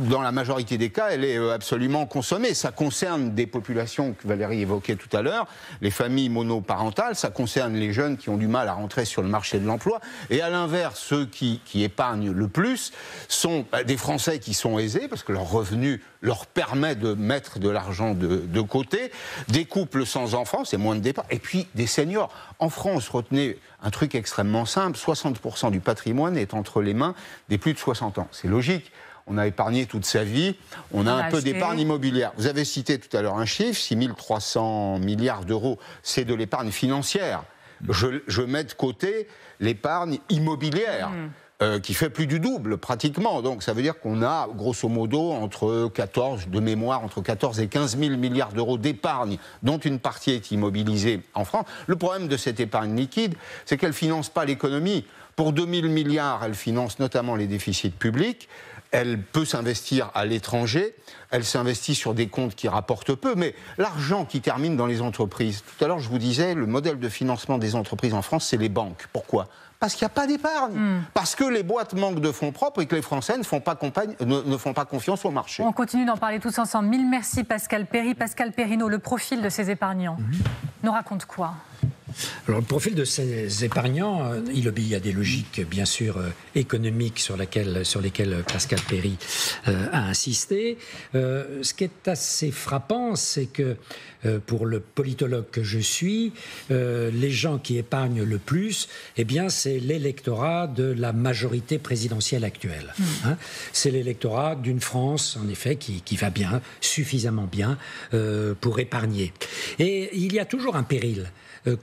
dans la majorité des cas, elle est absolument consommée. Ça concerne des populations que Valérie évoquait tout à l'heure, les familles monoparentales, ça concerne les jeunes qui ont du mal à rentrer sur le marché de l'emploi. Et à l'inverse, ceux qui épargnent le plus sont des Français qui sont aisés parce que leur revenu leur permet de mettre de l'argent de côté, des couples sans enfants, c'est moins de départ, et puis des seniors. En France, retenez un truc extrêmement simple, 60% du patrimoine est entre les mains des plus de 60 ans. C'est logique, on a épargné toute sa vie, on a un peu d'épargne immobilière. Vous avez cité tout à l'heure un chiffre, 6 300 milliards d'euros, c'est de l'épargne financière. Je mets de côté l'épargne immobilière. Qui fait plus du double, pratiquement. Donc ça veut dire qu'on a, grosso modo, entre 14 et 15 000 milliards d'euros d'épargne, dont une partie est immobilisée en France. Le problème de cette épargne liquide, c'est qu'elle ne finance pas l'économie. Pour 2 000 milliards, elle finance notamment les déficits publics. Elle peut s'investir à l'étranger, elle s'investit sur des comptes qui rapportent peu, mais l'argent qui termine dans les entreprises, tout à l'heure je vous disais, le modèle de financement des entreprises en France, c'est les banques. Pourquoi ? Parce qu'il n'y a pas d'épargne, parce que les boîtes manquent de fonds propres et que les Français ne font pas confiance au marché. On continue d'en parler tous ensemble. Mille merci Pascal Perry. Pascal Perrineau, le profil de ces épargnants nous raconte quoi ? Alors, le profil de ces épargnants, il obéit à des logiques, bien sûr, économiques sur lesquelles Pascal Perry a insisté. Ce qui est assez frappant, c'est que, pour le politologue que je suis, les gens qui épargnent le plus, eh bien, c'est l'électorat de la majorité présidentielle actuelle. C'est l'électorat d'une France, en effet, qui va bien, suffisamment bien, pour épargner. Et il y a toujours un péril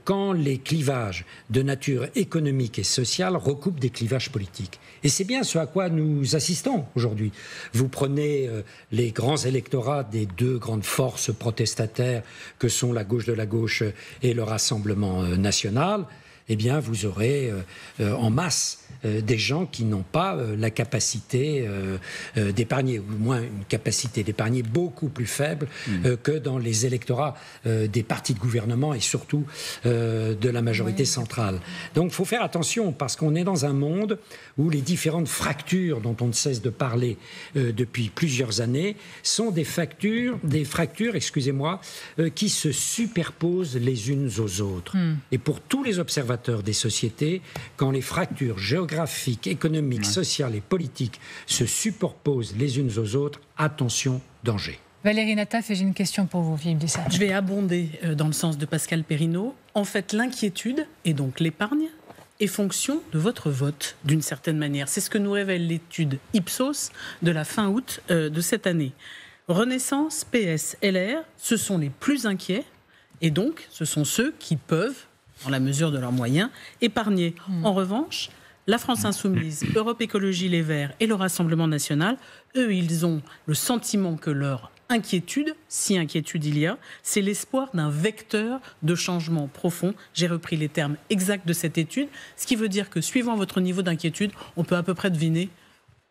quand les clivages de nature économique et sociale recoupent des clivages politiques. Et c'est bien ce à quoi nous assistons aujourd'hui. Vous prenez les grands électorats des deux grandes forces protestataires que sont la gauche de la gauche et le Rassemblement national, eh bien vous aurez en masse des gens qui n'ont pas la capacité d'épargner, ou moins une capacité d'épargner beaucoup plus faible que dans les électorats des partis de gouvernement et surtout de la majorité centrale. Donc il faut faire attention parce qu'on est dans un monde où les différentes fractures dont on ne cesse de parler depuis plusieurs années sont des fractures, qui se superposent les unes aux autres. Et pour tous les observateurs des sociétés, quand les fractures géographiques, économiques, sociales et politiques se superposent les unes aux autres, attention, danger. Valérie Nataf, et j'ai une question pour vous, Philippe Dissert. Je vais abonder dans le sens de Pascal Perrineau. En fait, l'inquiétude, et donc l'épargne, est fonction de votre vote, d'une certaine manière. C'est ce que nous révèle l'étude Ipsos de la fin août de cette année. Renaissance, PS, LR, ce sont les plus inquiets, et donc ce sont ceux qui peuvent, dans la mesure de leurs moyens, épargner. En revanche, la France Insoumise, Europe Écologie Les Verts et le Rassemblement National, eux, ils ont le sentiment que leur inquiétude, si inquiétude il y a, c'est l'espoir d'un vecteur de changement profond. J'ai repris les termes exacts de cette étude, ce qui veut dire que suivant votre niveau d'inquiétude, on peut à peu près deviner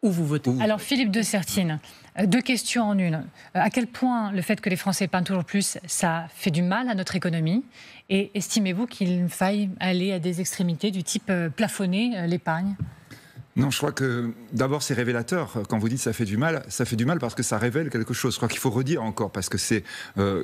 où vous votez. Alors Philippe de Sertine, 2 questions en une. À quel point le fait que les Français épargnent toujours plus, ça fait du mal à notre économie? Et estimez-vous qu'il faille aller à des extrémités du type plafonner l'épargne? Non, je crois que d'abord c'est révélateur. Quand vous dites ça fait du mal parce que ça révèle quelque chose. Je crois qu'il faut redire encore parce que c'est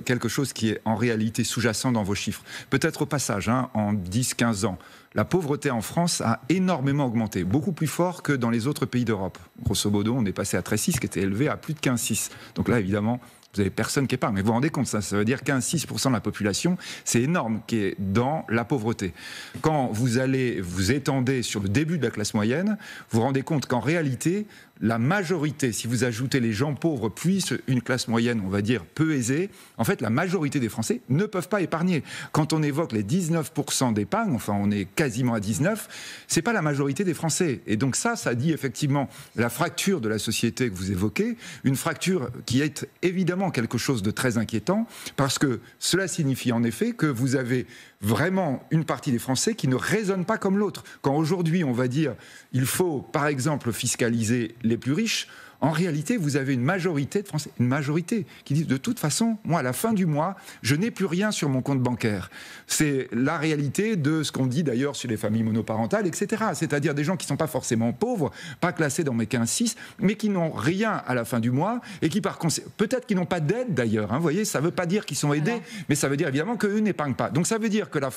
quelque chose qui est en réalité sous-jacent dans vos chiffres. Peut-être au passage, en 10-15 ans, la pauvreté en France a énormément augmenté, beaucoup plus fort que dans les autres pays d'Europe. Grosso modo, on est passé à 13,6 qui était élevé à plus de 15,6. Donc là, évidemment, vous n'avez personne qui épargne. Mais vous vous rendez compte, ça veut dire 15-6% de la population, c'est énorme, qui est dans la pauvreté. Quand vous allez vous étendez sur le début de la classe moyenne, vous vous rendez compte qu'en réalité, la majorité, si vous ajoutez les gens pauvres plus une classe moyenne, on va dire, peu aisée, en fait, la majorité des Français ne peuvent pas épargner. Quand on évoque les 19% d'épargne, enfin, on est quasiment à 19%, c'est pas la majorité des Français. Et donc ça dit effectivement la fracture de la société que vous évoquez, une fracture qui est évidemment quelque chose de très inquiétant, parce que cela signifie en effet que vous avez vraiment une partie des Français qui ne raisonnent pas comme l'autre. Quand aujourd'hui on va dire il faut par exemple fiscaliser les plus riches, en réalité vous avez une majorité de Français, une majorité qui disent de toute façon, moi à la fin du mois, je n'ai plus rien sur mon compte bancaire. C'est la réalité de ce qu'on dit d'ailleurs sur les familles monoparentales, etc. C'est-à-dire des gens qui ne sont pas forcément pauvres, pas classés dans mes 15-6, mais qui n'ont rien à la fin du mois et qui par conséquent, peut-être qu'ils n'ont pas d'aide d'ailleurs, vous voyez, ça ne veut pas dire qu'ils sont aidés, mais ça veut dire évidemment qu'eux n'épargnent pas. Donc ça veut dire que la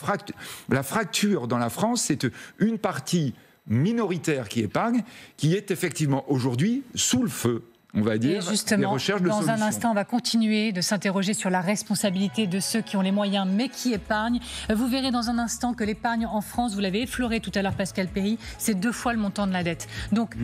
fracture dans la France, c'est une partie minoritaire qui épargne, qui est effectivement aujourd'hui sous le feu, on va dire, des recherches de solutions. Dans un instant, on va continuer de s'interroger sur la responsabilité de ceux qui ont les moyens mais qui épargnent. Vous verrez dans un instant que l'épargne en France, vous l'avez effleuré tout à l'heure Pascal Perry, c'est 2 fois le montant de la dette. Donc,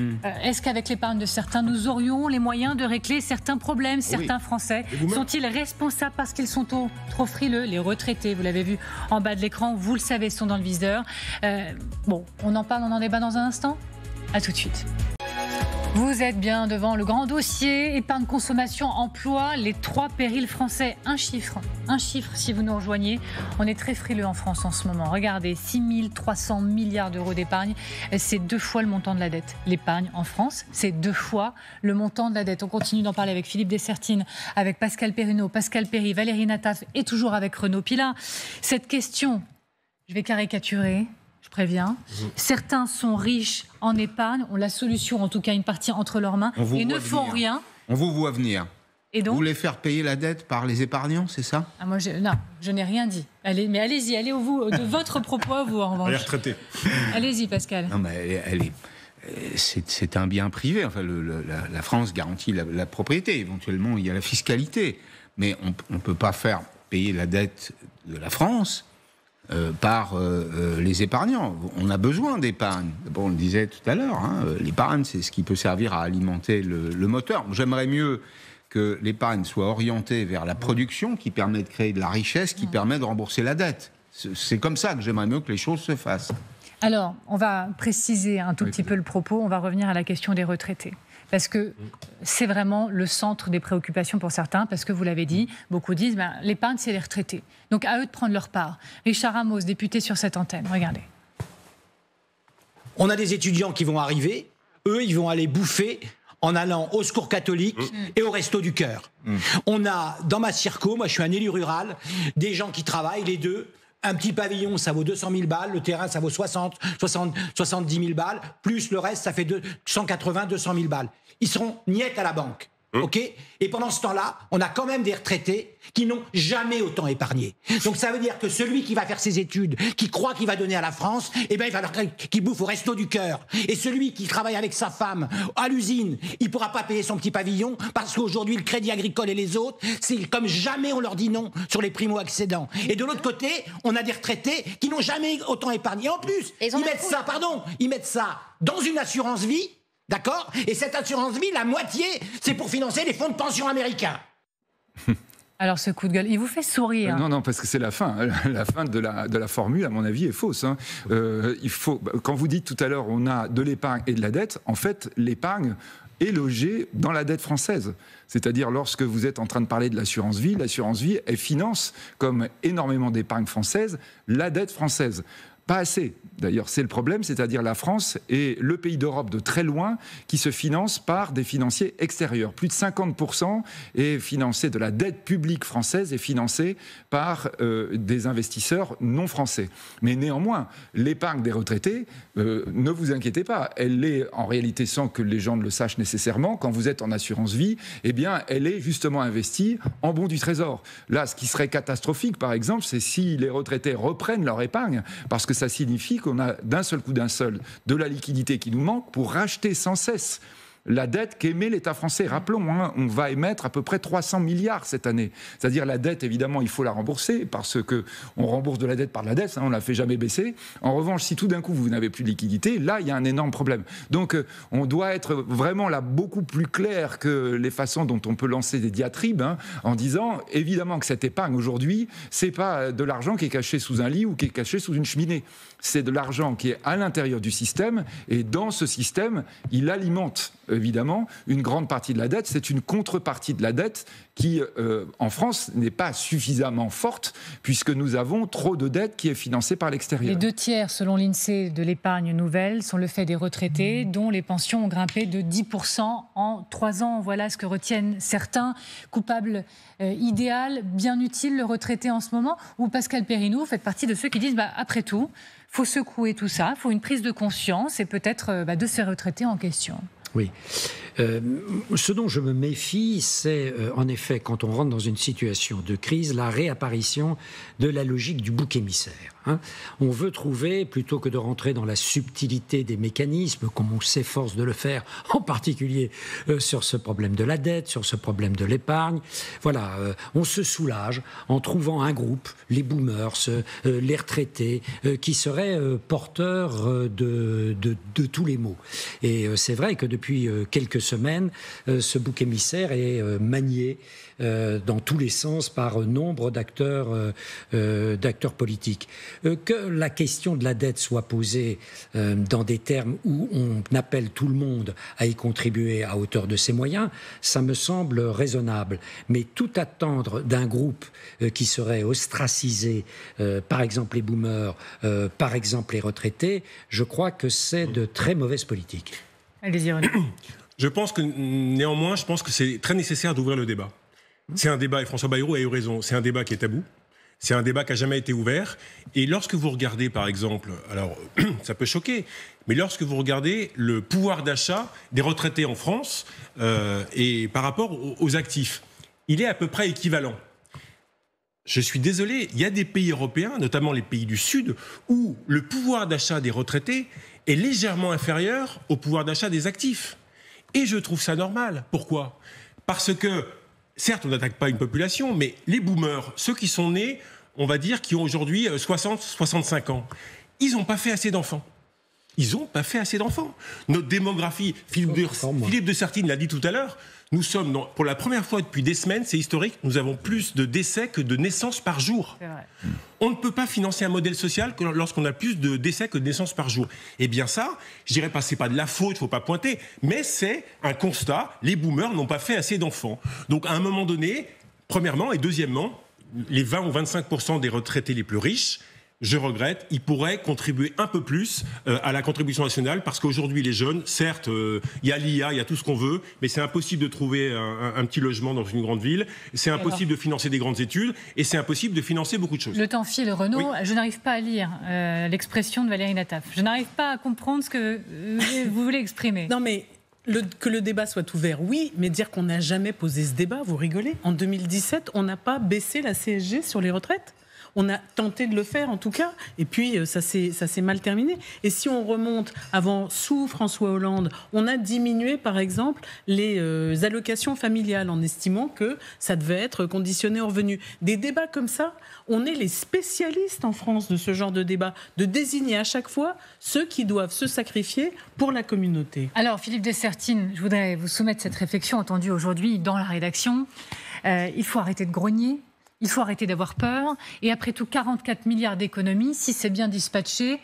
est-ce qu'avec l'épargne de certains, nous aurions les moyens de régler certains problèmes? Certains Français sont-ils responsables parce qu'ils sont trop frileux? Les retraités, vous l'avez vu en bas de l'écran, vous le savez, sont dans le viseur. On en parle, on en débat dans un instant. À tout de suite. Vous êtes bien devant le grand dossier épargne, consommation, emploi, les 3 périls français. Un chiffre si vous nous rejoignez. On est très frileux en France en ce moment. Regardez, 6 300 milliards d'euros d'épargne, c'est 2 fois le montant de la dette. L'épargne en France, c'est 2 fois le montant de la dette. On continue d'en parler avec Philippe Dessertine, avec Pascal Perruneau, Pascal Perry, Valérie Nataf et toujours avec Renaud Pilat. Cette question, je vais caricaturer. Je préviens. Certains sont riches en épargne, ont la solution, en tout cas une partie entre leurs mains, et ne font rien. On vous voit venir. Et donc, vous voulez faire payer la dette par les épargnants, c'est ça? Non, je n'ai rien dit. Mais allez-y, allez de votre propos à vous, en revanche. Les retraités. Allez-y, Pascal. Non, mais c'est un bien privé. Enfin, la France garantit la propriété. Éventuellement, il y a la fiscalité. Mais on ne peut pas faire payer la dette de la France par les épargnants. On a besoin d'épargne. Bon, on le disait tout à l'heure, l'épargne, c'est ce qui peut servir à alimenter le moteur. J'aimerais mieux que l'épargne soit orientée vers la production qui permet de créer de la richesse, qui permet de rembourser la dette. C'est comme ça que j'aimerais mieux que les choses se fassent. Alors, on va préciser un tout petit peu le propos. On va revenir à la question des retraités. Parce que c'est vraiment le centre des préoccupations pour certains, parce que vous l'avez dit, beaucoup disent l'épargne, c'est les retraités. Donc à eux de prendre leur part. Richard Ramos, député sur cette antenne, regardez. On a des étudiants qui vont arriver, eux, ils vont aller bouffer en allant au secours catholique et au resto du cœur. On a, dans ma circo, moi je suis un élu rural, des gens qui travaillent, les deux. Un petit pavillon, ça vaut 200 000 balles. Le terrain, ça vaut 70 000 balles. Plus le reste, ça fait 180, 200 000 balles. Ils seront niettes à la banque. OK ? Et pendant ce temps-là, on a quand même des retraités qui n'ont jamais autant épargné. Donc ça veut dire que celui qui va faire ses études, qui croit qu'il va donner à la France, il va falloir qu'il bouffe au resto du cœur. Et celui qui travaille avec sa femme à l'usine, il ne pourra pas payer son petit pavillon parce qu'aujourd'hui, le Crédit Agricole et les autres, c'est comme jamais on leur dit non sur les primo-accédants. Et de l'autre côté, on a des retraités qui n'ont jamais autant épargné. En plus, ils mettent ça dans une assurance vie. D'accord ? Et cette assurance vie, la moitié, c'est pour financer les fonds de pension américains. Alors ce coup de gueule, il vous fait sourire. Non, parce que c'est la fin. La fin de la formule, à mon avis, est fausse. Quand vous dites tout à l'heure, on a de l'épargne et de la dette, en fait, l'épargne est logée dans la dette française. C'est-à-dire, lorsque vous êtes en train de parler de l'assurance vie, elle finance, comme énormément d'épargne française, la dette française. Pas assez, d'ailleurs, c'est le problème, c'est-à-dire la France est le pays d'Europe de très loin qui se finance par des financiers extérieurs. Plus de 50% est financé de la dette publique française est financée par des investisseurs non français. Mais néanmoins, l'épargne des retraités, ne vous inquiétez pas, elle est en réalité, sans que les gens ne le sachent nécessairement, quand vous êtes en assurance vie, eh bien, elle est justement investie en bons du Trésor. Là, ce qui serait catastrophique, par exemple, c'est si les retraités reprennent leur épargne, parce que ça signifie qu'on a d'un seul coup de la liquidité qui nous manque pour racheter sans cesse la dette qu'émet l'État français. Rappelons, on va émettre à peu près 300 milliards cette année. C'est-à-dire la dette, évidemment, il faut la rembourser parce qu'on rembourse de la dette par la dette, on ne la fait jamais baisser. En revanche, si tout d'un coup vous n'avez plus de liquidité, là, il y a un énorme problème. Donc, on doit être vraiment là beaucoup plus clair que les façons dont on peut lancer des diatribes en disant, évidemment, que cette épargne aujourd'hui, c'est pas de l'argent qui est caché sous un lit ou qui est caché sous une cheminée. C'est de l'argent qui est à l'intérieur du système et dans ce système, il alimente évidemment une grande partie de la dette. C'est une contrepartie de la dette qui, en France, n'est pas suffisamment forte puisque nous avons trop de dettes qui est financée par l'extérieur. Les 2/3, selon l'INSEE, de l'épargne nouvelle sont le fait des retraités dont les pensions ont grimpé de 10% en 3 ans. Voilà ce que retiennent certains. Coupable idéal, bien utile le retraité en ce moment? Ou Pascal Perrineau, vous faites partie de ceux qui disent après tout, il faut secouer tout ça, il faut une prise de conscience et peut-être de ces retraités en question. Oui. Ce dont je me méfie, c'est en effet, quand on rentre dans une situation de crise, la réapparition de la logique du bouc émissaire. On veut trouver, plutôt que de rentrer dans la subtilité des mécanismes, comme on s'efforce de le faire, en particulier sur ce problème de la dette, sur ce problème de l'épargne. Voilà, on se soulage en trouvant un groupe, les boomers, les retraités, qui seraient porteurs de tous les maux. Et c'est vrai que depuis quelques semaines, ce bouc émissaire est manié dans tous les sens par nombre d'acteurs politiques. Que la question de la dette soit posée dans des termes où on appelle tout le monde à y contribuer à hauteur de ses moyens, ça me semble raisonnable. Mais tout attendre d'un groupe qui serait ostracisé, par exemple les boomers, par exemple les retraités, je crois que c'est de très mauvaise politique. Allez-y, René. Je pense que c'est très nécessaire d'ouvrir le débat. C'est un débat, et François Bayrou a eu raison, c'est un débat qui est tabou. C'est un débat qui n'a jamais été ouvert. Et lorsque vous regardez, par exemple, alors ça peut choquer, mais lorsque vous regardez le pouvoir d'achat des retraités en France et par rapport aux actifs, il est à peu près équivalent. Je suis désolé, il y a des pays européens, notamment les pays du Sud, où le pouvoir d'achat des retraités est légèrement inférieur au pouvoir d'achat des actifs. Et je trouve ça normal. Pourquoi ? Parce que, certes, on n'attaque pas une population, mais les boomers, ceux qui sont nés, on va dire, qui ont aujourd'hui 60, 65 ans, ils n'ont pas fait assez d'enfants. Ils n'ont pas fait assez d'enfants. Notre démographie, Philippe de Sertine l'a dit tout à l'heure, nous sommes, pour la première fois depuis des semaines, c'est historique, nous avons plus de décès que de naissances par jour. C'est vrai. On ne peut pas financer un modèle social que lorsqu'on a plus de décès que de naissances par jour. Eh bien ça, je dirais pas, c'est pas de la faute, il ne faut pas pointer, mais c'est un constat, les boomers n'ont pas fait assez d'enfants. Donc à un moment donné, premièrement, et deuxièmement, les 20 ou 25% des retraités les plus riches, je regrette, ils pourraient contribuer un peu plus à la contribution nationale parce qu'aujourd'hui les jeunes, certes, il y a l'IA, il y a tout ce qu'on veut, mais c'est impossible de trouver un petit logement dans une grande ville, c'est impossible de financer des grandes études et c'est impossible de financer beaucoup de choses. Le temps file, Renaud, oui. Je n'arrive pas à lire l'expression de Valérie Nataf. Je n'arrive pas à comprendre ce que vous voulez exprimer. Non mais... que le débat soit ouvert, oui, mais dire qu'on n'a jamais posé ce débat, vous rigolez. En 2017, on n'a pas baissé la CSG sur les retraites. On a tenté de le faire, en tout cas, et puis ça s'est mal terminé. Et si on remonte avant, sous François Hollande, on a diminué, par exemple, les allocations familiales en estimant que ça devait être conditionné aux revenus. Des débats comme ça, on est les spécialistes en France de ce genre de débat, de désigner à chaque fois ceux qui doivent se sacrifier pour la communauté. Alors, Philippe de Sertine, je voudrais vous soumettre cette réflexion entendue aujourd'hui dans la rédaction. Il faut arrêter de grogner. Il faut arrêter d'avoir peur. Et après tout, 44 milliards d'économies, si c'est bien dispatché,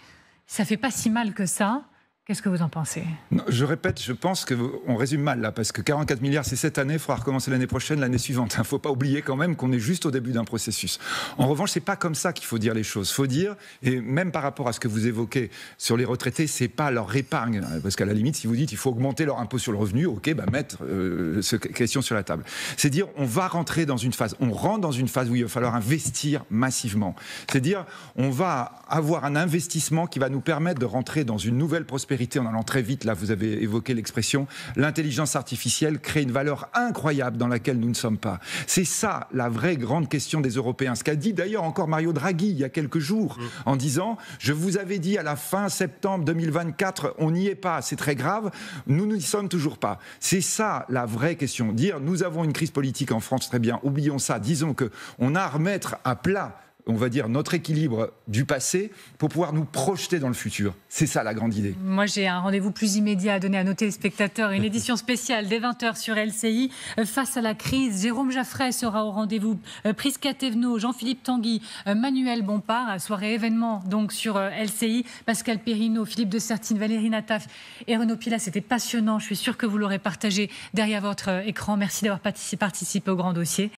ça ne fait pas si mal que ça. Qu'est-ce que vous en pensez? Non, je répète, je pense qu'on résume mal là, parce que 44 milliards, c'est cette année, il faudra recommencer l'année prochaine, l'année suivante. Il ne faut pas oublier quand même qu'on est juste au début d'un processus. En revanche, c'est pas comme ça qu'il faut dire les choses. Il faut dire, et même par rapport à ce que vous évoquez sur les retraités, c'est pas leur épargne. Parce qu'à la limite, si vous dites qu'il faut augmenter leur impôt sur le revenu, ok, mettre cette question sur la table. C'est dire, on va rentrer dans une phase, on rentre dans une phase où il va falloir investir massivement. C'est dire, on va avoir un investissement qui va nous permettre de rentrer dans une nouvelle prospérité en allant très vite. Là, vous avez évoqué l'expression, l'intelligence artificielle crée une valeur incroyable dans laquelle nous ne sommes pas. C'est ça la vraie grande question des Européens. Ce qu'a dit d'ailleurs encore Mario Draghi il y a quelques jours, en disant, je vous avais dit à la fin septembre 2024, on n'y est pas, c'est très grave, nous n'y sommes toujours pas. C'est ça la vraie question. Dire, nous avons une crise politique en France, très bien, oublions ça, disons qu'on a à remettre à plat, on va dire, notre équilibre du passé pour pouvoir nous projeter dans le futur. C'est ça la grande idée. Moi, j'ai un rendez-vous plus immédiat à donner à nos téléspectateurs. Une édition spéciale dès 20h sur LCI. Face à la crise, Jérôme Jaffray sera au rendez-vous. Prisca Thévenot, Jean-Philippe Tanguy, Manuel Bompard. Soirée événement donc sur LCI. Pascal Perrineau, Philippe de Sertine, Valérie Nataf et Renaud Pilat. C'était passionnant. Je suis sûre que vous l'aurez partagé derrière votre écran. Merci d'avoir participé au Grand Dossier.